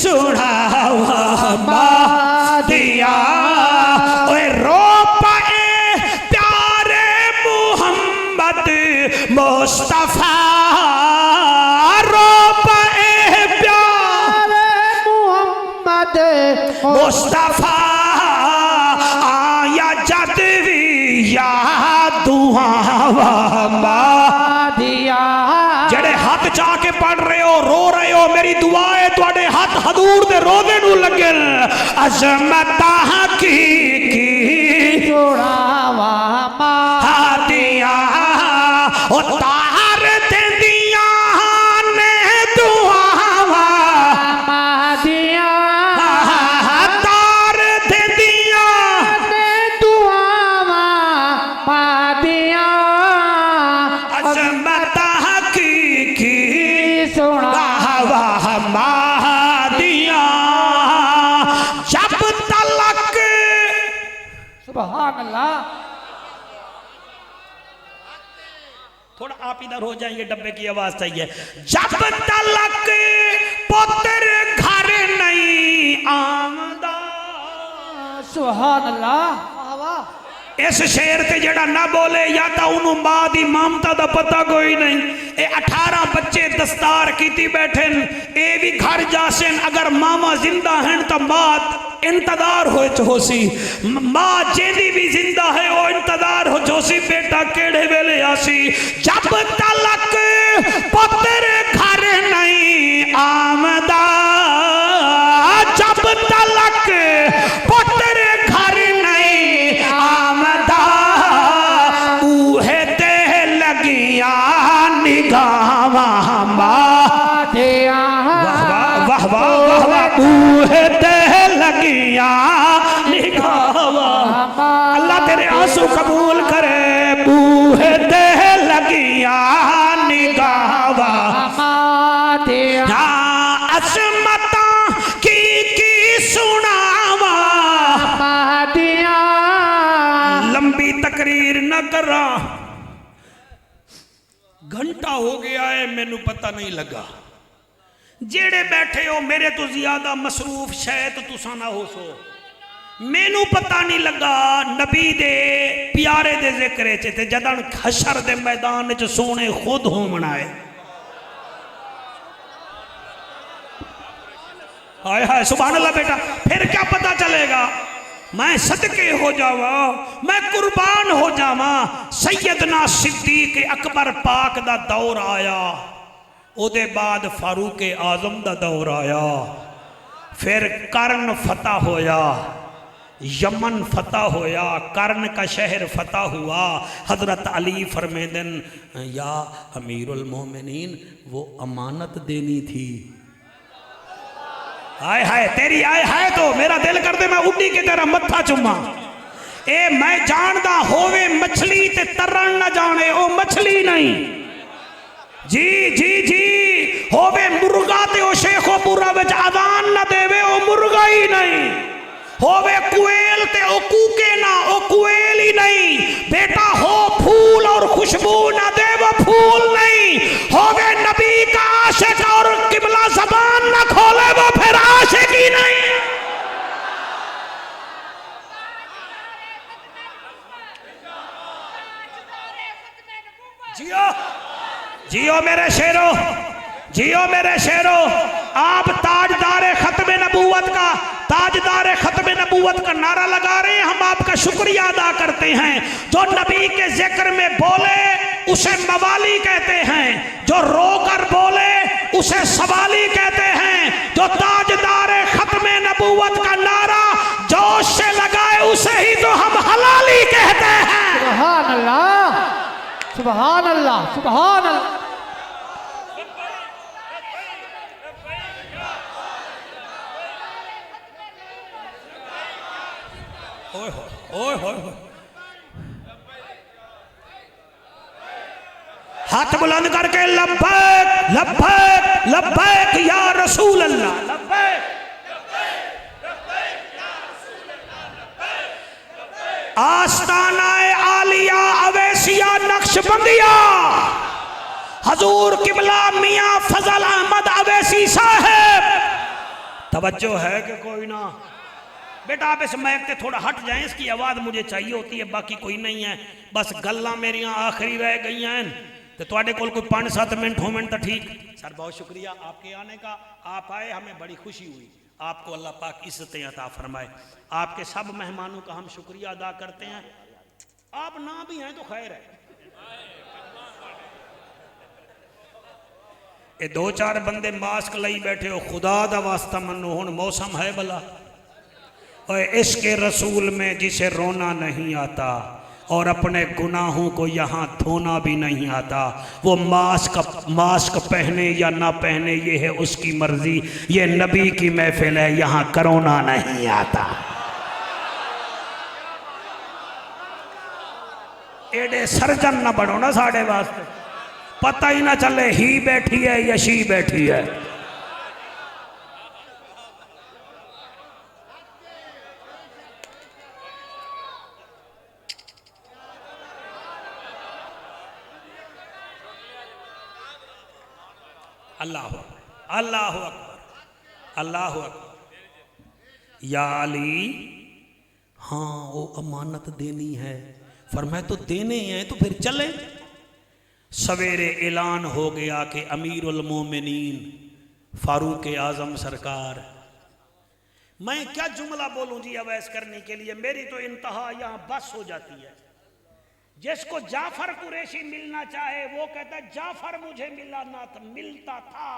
Speaker 1: सुनावा मादिया ओए रो पाए प्यारे मुहम्मद मुस्तफा रो पाए प्यारे
Speaker 2: मोहम्मद
Speaker 1: मुस्तफा आया जद भी याद दुआवा
Speaker 2: दिया
Speaker 1: जेड़े हाथ चा के पढ़ रहे हो रो रहे हो मेरी दुआ है तुहाडे हाथ हजूर दे रोज़े नू लगन अज़मतां की
Speaker 2: सुनावा
Speaker 1: हादिया ओ तार देंदियां ने दुआवा
Speaker 2: दिया
Speaker 1: तार देंदियां
Speaker 2: दुआवा दिया
Speaker 1: अज़मतां की
Speaker 2: सुना
Speaker 1: महादिया जब तलक
Speaker 2: सुभान अल्लाह।
Speaker 1: थोड़ा आप इधर हो जाएंगे डब्बे की आवाज चाहिए जब तलक पुत्र घर नहीं आमदा
Speaker 2: सुभान अल्लाह। वाह
Speaker 1: इस शेर ते जड़ा ना बोले या तो उन्होंने मां दी ममता दा पता कोई नहीं ए 18 बच्चे दस्तार कीती बैठे ए भी घर जासन अगर मामा जिंदा हैं तो मां इंतजार होसी मां जेदी भी जिंदा है वो इंतजार हो जोसी बेटा केड़े वेले आसी जब तलक पुत्र घर नहीं आमदा जब तलक पुत्र घर नहीं आमदा ऊहे ते लगिया निगाहां
Speaker 2: दिया
Speaker 1: वाह वाह वाह वाह ऊहे ते लगिया निगाहां अल्लाह तेरे आंसू कबूल करे ऊहे ते लगिया निगाहां
Speaker 2: दिया
Speaker 1: अज़मतां की सुनावा
Speaker 2: दिया
Speaker 1: लंबी तकरीर न करा घंटा हो गया है मैनू पता नहीं लगा जेड़े बैठे हो मेरे तो ज्यादा मसरूफ शायद तुसा ना हो सो मैनू पता नहीं लगा नबी दे प्यारे दे जिक्र च ते जदन हशर दे मैदान च सोने खुद हो मनाए हाय हाय सुभान अल्लाह बेटा फिर क्या पता चलेगा मैं सदके हो जावा मैं कुर्बान हो जावा सैयदना सिद्दीक अकबर पाक दा दौर आया ओदे बाद फारूक आजम दा दौर आया फिर कर्न फतह होया यमन फतह होया कर्न का शहर फतह हुआ हजरत अली फरमेदन या अमीरुल मोमिनीन वो अमानत देनी थी आय हाय तेरी आय हाय तो मेरा दिल कर दे मैं उड्डी के तेरा मत्था चुम्मा ए मैं जानदा होवे मछली ते तरन न जाने ओ मछली नहीं जी जी जी होवे मुर्गा ते ओ शेखोपुरा विच अजान न देवे ओ मुर्गा ही नहीं होवे कुएल ते ओ कूके ना ओ कुएल ही नहीं बेटा हो फूल और खुशबू ना दे वो फूल नहीं होवे नबी का आशिक और किबला ज़बान ना खोले वो फिर आशिक ही नहीं जियो जियो मेरे शेरों जियो मेरे शेरों आप ताजदार खत्म नबूवत का नारा लगा रहे हैं हम आपका शुक्रिया अदा करते हैं जो नबी के जिक्र में बोले उसे मवाली कहते हैं जो रोकर बोले उसे सवाली कहते हैं जो ताजदार खत्म नबूवत का नारा जोश से लगाए उसे ही तो हम हलाली कहते हैं
Speaker 2: सुभान अल्लाह सुभान अल्लाह सुभान अल्लाह
Speaker 1: हाथ बुलंद करके लब्बैक लब्बैक लब्बैक या रसूल अल्लाह लब्बैक आस्तानाए आलिया अवैसिया नक्शबंदिया हजूर किबला मियां फजल अहमद अवैसी साहब तवज्जो है कि कोई ना? बेटा आप इस माइक से थोड़ा हट जाएं, इसकी आवाज़ मुझे चाहिए होती है, बाकी कोई नहीं है। बस गल्लां मेरियां आखिरी रह गई हैं, तो थोड़े कोल कोई 5-7 मिनट हो मिनट तो ठीक। सर बहुत शुक्रिया आपके आने का, आप आए हमें बड़ी खुशी हुई। आपको अल्लाह पाक इज्जतें अता फरमाए। आपके सब मेहमानों का हम शुक्रिया अदा करते हैं। आप ना भी हैं तो खैर है। ये 2-4 बंदे मास्क लाई बैठे हो, खुदा दा वास्ता मनो, हुण मौसम है भला। और इसके रसूल में जिसे रोना नहीं आता और अपने गुनाहों को यहाँ धोना भी नहीं आता, वो मास्क पहने या ना पहने ये है उसकी मर्जी। ये नबी की महफिल है, यहाँ कोरोना नहीं आता। एडे सर्जन ना बनो ना साढ़े वास्ते, पता ही ना चले ही बैठी है या शी बैठी है। अल्लाह अल्लाह अकबर अल्लाह अकबर। या अली, हाँ वो अमानत देनी है। फरमाया तो देने हैं तो फिर चले। सवेरे ऐलान हो गया कि अमीरुल मोमिनीन फारूक आजम सरकार। मैं क्या जुमला बोलूं जी अवैस करने के लिए, मेरी तो इंतहा यहां बस हो जाती है। जिसको जाफर कुरैशी मिलना चाहे वो कहता है जाफर मुझे मिला ना था, मिलता था।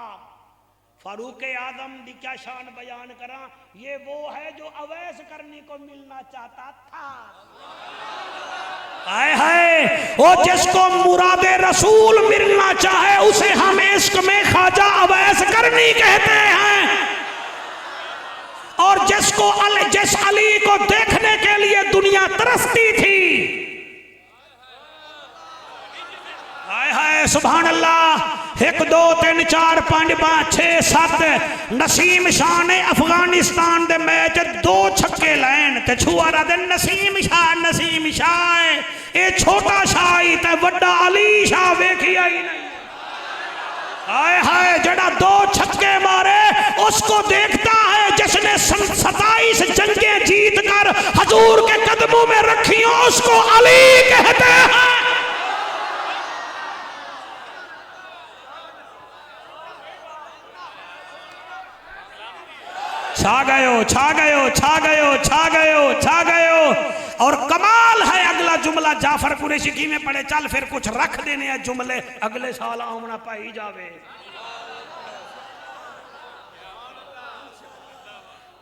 Speaker 1: फारूक आजम दी क्या शान बयान करा, ये वो है जो अवैस करने को मिलना चाहता था। आए हाय, वो जिसको मुरादे रसूल मिलना चाहे उसे हम इश्क में ख्वाजा अवैस करनी कहते हैं। और जिस अली को देखने के लिए दुनिया तरसती थी, हाय हाय सुभान अल्लाह। 1 2 3 4 5 5 6 7 नसीम शाह ने अफगानिस्तान दे मैच 2 छक्के लैन ते छुआरा दे नसीम शाह ये छोटा शाह ही ते वड्डा अली शाह वेखिया ही नहीं। हाय हाय, जड़ा 2 छक्के मारे उसको देखता है जिसने 27 जंगें जीत कर हजूर के कदमों में रखी हो, उसको अली कहते हैं। छा गयो। और कमाल है अगला जुमला जाफर कुरैशी की में पड़े। चल फिर कुछ रख देने हैं जुमले, अगले साल आमना पाई जावे।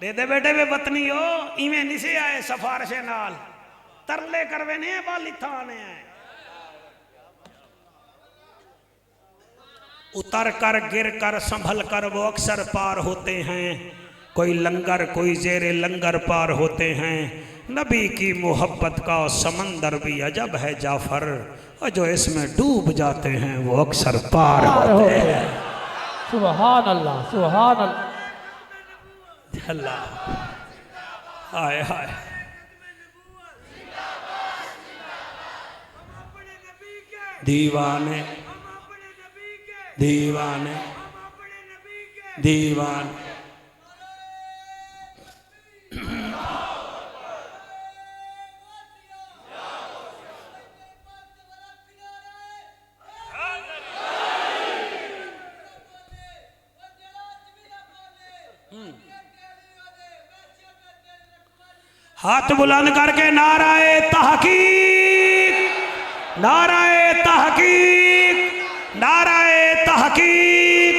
Speaker 1: दे दे बेटे वे वतनी हो, इवें नहीं से आए सफारशे नाल, तरले करवे ने वाली थाने हैं। उतर कर गिर कर संभल कर वो अक्सर पार होते हैं। कोई लंगर कोई जेरे लंगर पार होते हैं। नबी की मोहब्बत का समंदर भी अजब है जाफर, और जो इसमें डूब जाते हैं वो अक्सर पार होते हैं।
Speaker 2: सुभान अल्लाह सुभान
Speaker 1: अल्लाह। हाय हाय, दीवाने दीवाने दीवाने। हाथ बुलंद करके नाराए तहकीक, नाराए तहकीक, नाराए तहकीक।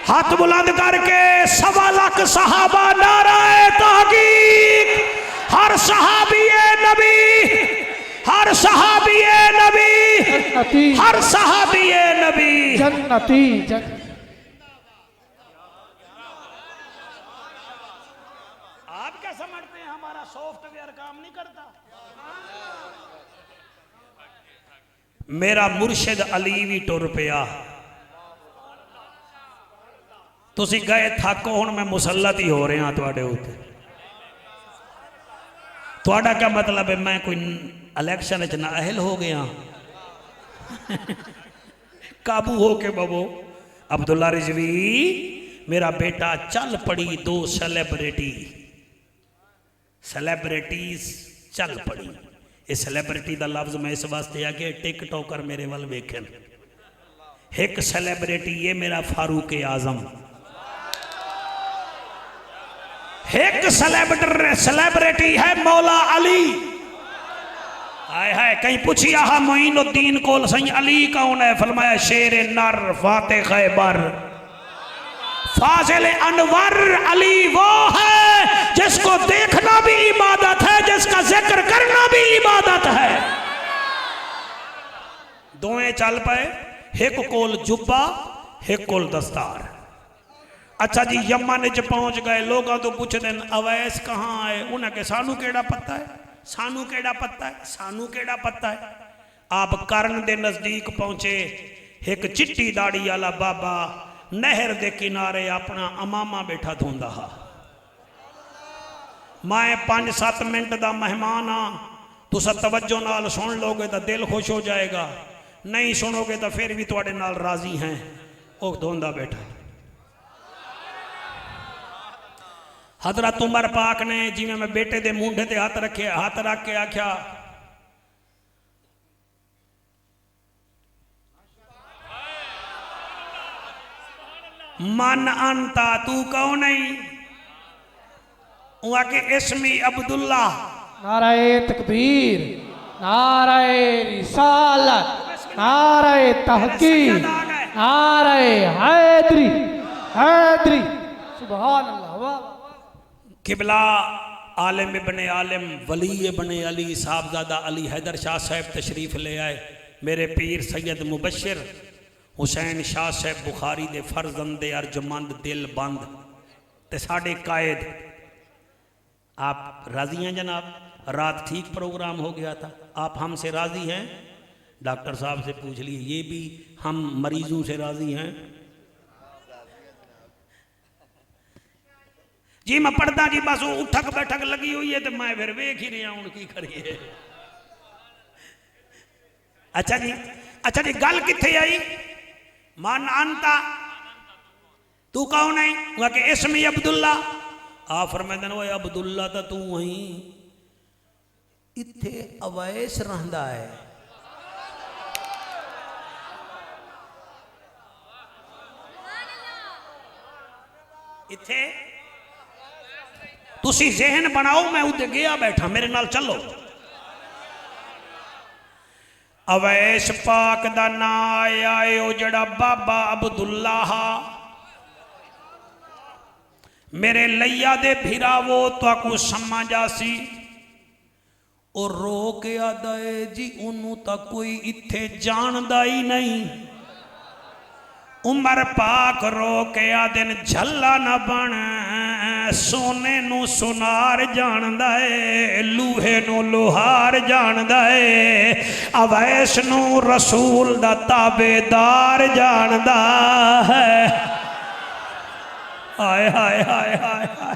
Speaker 1: हाथ बुलंद करके 1.25 लाख सहाबा नाराए तहकीक। हर सहाबिये नबी, हर सहाबिये नबी, हर सहाबिये नबी
Speaker 2: जन्नती।
Speaker 1: आप क्या समझते हैं हमारा सॉफ्टवेयर काम नहीं करता? मेरा मुर्शिद अली भी टुर पिया। तुसी गए थको, हुण मैं मुसलत ही हो रहा तुहाडे उत्ते। तुहाडा क्या मतलब है मैं कोई इलेक्शन च नाअहल हो गया? काबू हो के बबो। अब्दुल्ला रिजवी मेरा बेटा चल पड़ी दो सैलेब्रिटीज चल पड़ी। ये सैलेब्रिटी का लफ्ज मैं इस वास्ते आ कि टिकटॉकर मेरे वाल वेखन। एक सैलेब्रिटी ये मेरा फारूक आजम, एक सैलेब्रिटी है मौला अली। हाय हाय, कहीं पूछिया हा मोइनुद्दीन कोल सही अली कौन है? फरमाया शेर नर फाते खैबर फाजिल अनवर। अली वो है जिसको देखना भी इबादत है, जिसका जिक्र करना भी इबादत है। दोवें चल पाए, एक कोल जुब्बा एक कोल दस्तार। अच्छा जी, यमन च पहुंच गए, लोगों तो पूछते हैं अवैस कहाँ आए? उन्हें के सानू केड़ा पता है, सानू केड़ा पता है, सानू केड़ा पता है। आप करन दे नजदीक पहुंचे, एक चिट्टी दाड़ी वाला बाबा नहर दे किनारे अपना अमामा बैठा धोंदा हा। मैं 5-7 मिनट का मेहमान हाँ, तुस तवज्जो नाल सुन लोगे तो दिल खुश हो जाएगा, नहीं सुनोगे तो फिर भी तुहाडे नाल राजी हैं। वो धोंदा बैठा। हजरत उमर पाक ने जिवें मैं बेटे दे मूंढे ते हाथ रखे, हाथ रख के आख्या मन अंता, तू कौन नहीं? वहां के इस्मी अब्दुल्ला।
Speaker 2: नाराए तकबीर, नाराए रिसालत, नाराए तहकीक, नाराए हैदरी, हैदरी। सुभान अल्लाह। वाह।
Speaker 1: किबला आलिम इब्ने आलिम वली इब्ने अली साहबजादा अली हैदर शाह साहब तशरीफ ले आए। मेरे पीर सैयद मुबशर हुसैन शाह साहब बुखारी दे फर्जंदे अर्जमंद दिल बंद ते साढ़े कायद। आप राजी हैं जनाब? रात ठीक प्रोग्राम हो गया था, आप हमसे राजी हैं? डॉक्टर साहब से पूछ लिए, ये भी हम मरीजों से राजी हैं? जी मैं पढ़ता जी, बस वो उठक बैठक लगी हुई है तो मैं फिर वेख ही रहा हूं की करिए। अच्छा जी, अच्छा जी, गल किथे आई? मन अंता, तू कौन है? वहां के इस्मी अब्दुल्ला। आ फरमाते हैं, अब्दुल्ला तो तू वही इत्थे अवैस रहिंदा है। इत्थे तुसी जहन बनाओ, मैं उधर गया बैठा, मेरे नाल चलो। अवैस पाक दा ना आया है, ओ जड़ा बाबा अब्दुल्ला हा मेरे लैया दे फिरावो तो को समझ आसी। और रो के आदा है जी, उन्हों तक कोई इत्थे जानदा ही नहीं। उमर पाक रो के आदन झल्ला न बन, सोने नू सुनार जानदा है, लूहे नू लोहार जानदा है, अवैस नू रसूल दा ताबेदार जानदा है। हाय हाय हाय हाय हाय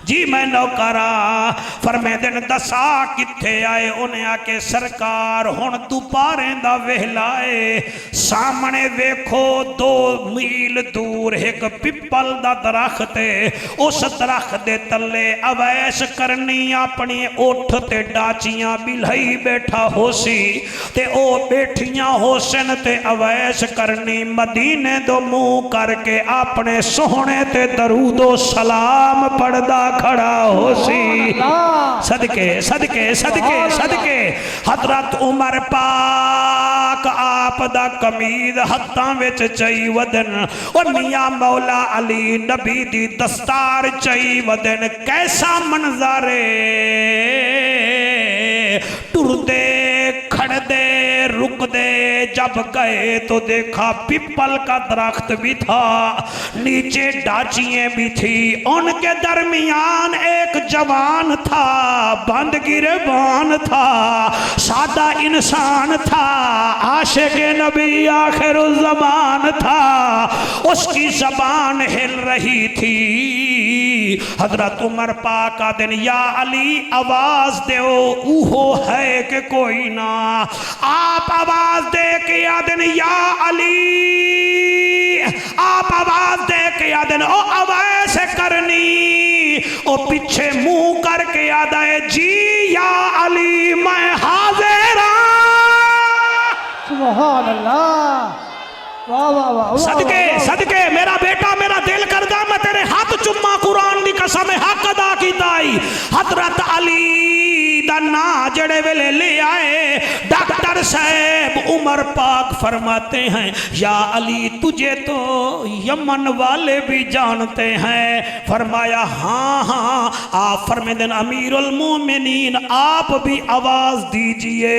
Speaker 1: जी, मैं नौकरा फरमेदन दसा किथे आए? उन्हें आके सरकार हुण दुपारे दा वेला है, सामने वेखो 2 मील दूर एक पिपल दा दरख्त है। उस दरख्त दे तले अवैस करनी अपनी उठ ते डाचियां बिलई बैठा होसी ते ओ बैठियां होसन ते अवैस करनी मदीने दो मुंह करके अपने सोहने ते दरूदो सलाम पढ़दा खड़ा होसी। सदके सदके सदके सदके हजरत उमर पाक आप दा कमीज हत्थां विच चई वदन, और मियां मौला अली नबी दी दस्तार चई वदन। कैसा मंजर टुरदे खड़दे रुकदे जब गए तो देखा पिपल का दरख्त भी था, नीचे डाचियां भी थी, उनके दरमियान एक जवान था, बंद गिरबान था, सादा इंसान था, आशिक नबी आखिरुल ज़मान था। उसकी जबान हिल रही थी। हजरत उमर पाक का दिन, या अली आवाज दो, ऊहो है कि कोई ना? आप आवाज दे के आदन, या अली आप आवाज दे के आदन ओ अवैस करनी, ओ पीछे मुंह करके आदा है जी या अली मैं हाजिर।
Speaker 2: सुभान अल्लाह, वाह वाह वाह,
Speaker 1: सदके सदके मेरा बेटा मेरा दिल करदा मैं तेरे हाथ चुम्मा कुरान दी कसम हक अदा कीता। हजरत अली दा ना जड़े वेले ले आए डॉक्टर साहब उमर पाक फरमाते हैं या अली तुझे तो यमन वाले भी जानते हैं। फरमाया हाँ हाँ। आप फरमाते हैं अमीरुल मोमिनीन आप भी आवाज दीजिए।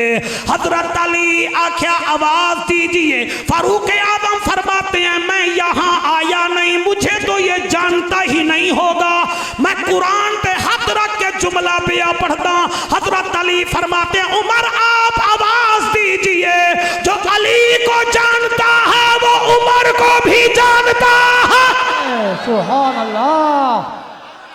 Speaker 1: हजरत अली आख्या आवाज दीजिए। फारूक आदम फरमाते हैं मैं यहाँ आया नहीं, मुझे तो ये जानता ही नहीं होगा, मैं कुरान पे हाथ रख के जुमला पिया पढ़ता। हजरत अली फरमाते हैं उमर आप आवाज दीजिए, जो अली को जानता है वो उमर को भी जानता है।
Speaker 2: सुभान अल्लाह,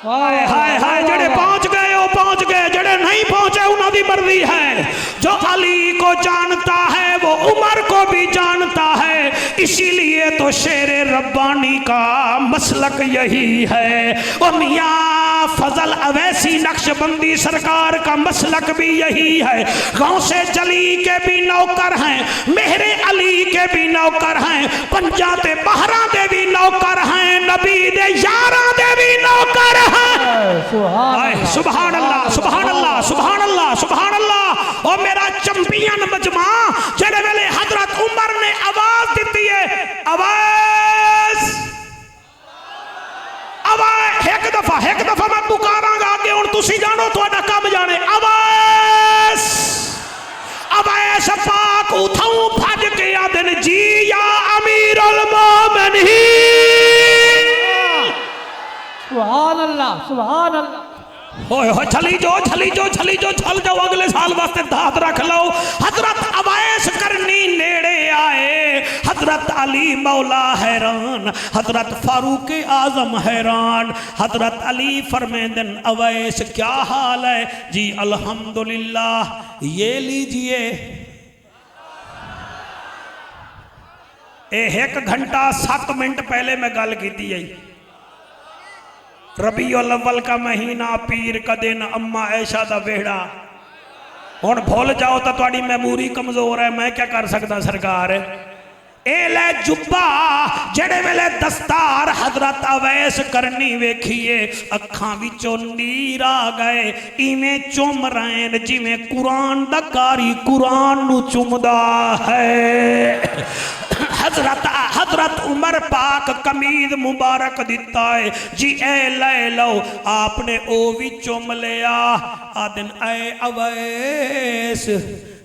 Speaker 1: हाय हाय हाय, जड़े पहुंच गए वो पहुंच गए, जड़े नहीं पहुंचे उन्होंने मर्जी है। जो अली को जानता है वो उमर को भी जानता है, इसीलिए तो शेर रब्बानी का मसलक यही है। और मियाँ फजल अवैसी नक्शबंदी सरकार का मसलक भी यही है। गांव से जली के भी नौकर हैं, मेहरे अली के भी नौकर हैं, पंजाते बहरा दे भी नौकर हैं, नबी दे यारा दे भी नौकर हैं। सुभान अल्लाह सुभान अल्लाह सुभान अल्लाह सुभान अल्लाह। और मेरा चैंपियन मजमा जेड़े वेले हजरत उमर ने आवाज दी है, आवाज आवाज एक दफा मैं पुकारांगा आगे हुण तुसी जानो तुहाडा काम जाने। आवाज अवैस पाक उठाऊं भज के आदन जी या अमीरुल मोमिनीन।
Speaker 2: सुभान अल्लाह सुभान अल्लाह।
Speaker 1: होए होए छली जो छल जाओ अगले साल वास्ते दात रख लो। हजरत अवैस करनी नेड़े आए, हजरत अली मौला हैरान, हजरत फारूक आजम हैरान। हजरत अली फरमाते अवैस क्या हाल है जी? अल्हम्दुलिल्लाह। ये लीजिए 1 घंटा 7 मिनट पहले मैं गल की है। रबीउल अव्वल का महीना, पीर का दिन, अम्मा ऐशा दा बेड़ा। हुण भूल जाओ तो तुहाडी मेमोरी कमजोर है, मैं क्या कर सकता सरकार। ए ले जुब्बा जेड़े वेले दस्तार हजरत अवैस करनी वेखिए अखां विचों नीर आ गए, इवें चुम रहे ने जिवें कुरान दा कारी कुरान नू चुमदा है। हजरत उमर पाक कमीज मुबारक दिता है जी, ए ले लो। आपने ओ भी चुम लिया। आदिन ए अवैस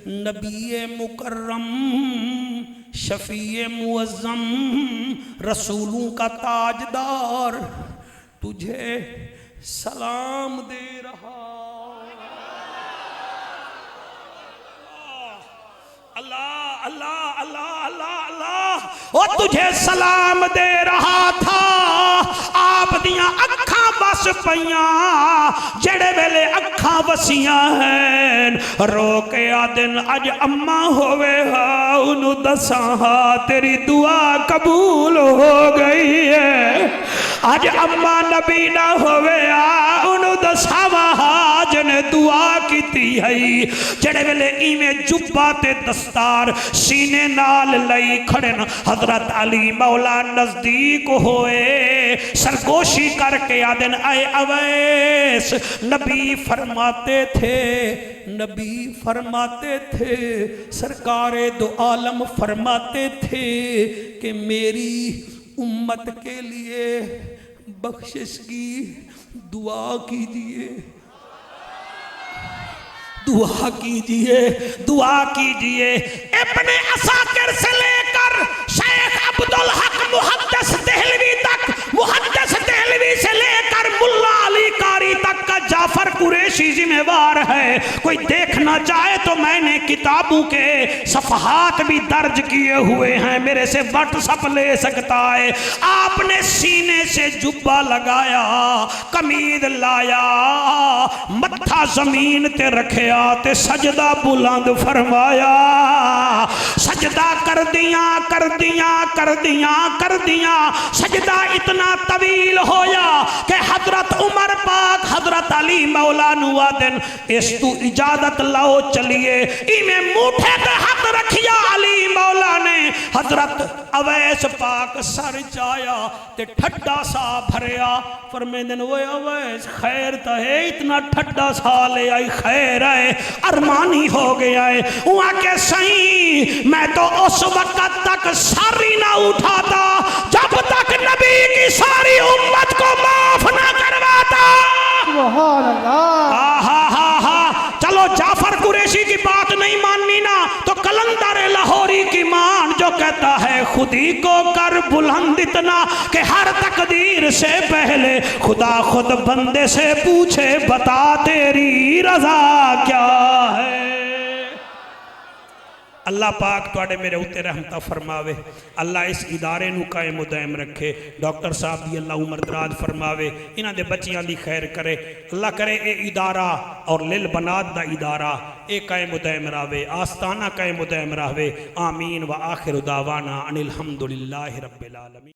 Speaker 1: नबी मुकर्रम शफीए मुअज्जम रसूलों का ताजदार तुझे सलाम दे रहा। अल्लाह अल्लाह अल्लाह अल्लाह अल्लाह। ओ तुझे सलाम दे रहा था। आप दियां अखां बस पईयां, जेड़े वेले अखां वसियां हैं, रो के आदिन अज अम्मा होवे हा उन्हों दसा हा तेरी दुआ कबूल हो गई है। अज अम्मा नबी ना होवे आ उन्हों दसावा हा जने दुआ की है। जेड़े वेले इवें जुब्बा ते दस्तार सीने नाल लई खड़े न, हजरत अली मौला नजदीक होए, सरगोशी करके आदन आए अवैस नबी फरमाते थे सरकारे दो आलम फरमाते थे कि मेरी उम्मत के लिए बख्शिश की दुआ कीजिए, दुआ कीजिए, दुआ कीजिए। इब्ने असाकिर से लेकर शेख अब्दुल हक मुहद्दिस देहलवी तक, मुहद्दिस देहलवी से लेकर मुल्ला अली कारी तक का जाफर कुरैशी जिम्मेवार है। कोई देख देखना चाहे तो मैंने किताबों के सफहात भी दर्ज किए हुए हैं, मेरे से व्हाट्सअप ले सकता है। आपने सीने से जुब्बा लगाया, कमीज लाया, मत्था जमीन ते रखया ते सजदा बुलंद फरमाया। सजदा कर दिया कर दिया कर दिया कर दिया। सजदा इतना तवील होया कि हजरत उमर पाक हजरत अली मौला नुआदन इस तू इजाजत लाओ चलिए। इमें मुठे ते हाथ रखिया अली मौला ने, हजरत अवैस पाक सर चाया ते ठड्डा सा भरया। फरमेंदन वो अवैस खैर तो है, इतना ठड्डा सा ले आई खैर है, अरमानी हो गया है। वहां के सही मैं तो उस वक्त तक सारी ना उठाता जब तक नबी की सारी उम्मत को माफ ना करवाता।
Speaker 2: सुभान अल्लाह।
Speaker 1: हा हा हा। चलो जाफर कुरैशी की बात नहीं माननी ना तो कलंदर लाहौरी की मान, जो कहता है खुदी को कर बुलंद इतना कि हर तकदीर से पहले खुदा खुद बंदे से पूछे बता तेरी रजा क्या है। अल्लाह पाक तुहाडे मेरे उत्ते रहमत फरमावे। अल्लाह इस इदारे नू कायम दायम रखे। डॉक्टर साहब दी अल्लाह उम्र दराज फरमावे, इन्हां दे बच्चियां दी खैर करे। अल्लाह करे ये इदारा और लिल बनात दा इदारा ये कायम दायम रहे, आस्ताना कायम दायम रहे। आमीन व आखिर दावाना अनिल हम्दुलिल्लाहि रब्बिल आलमीन।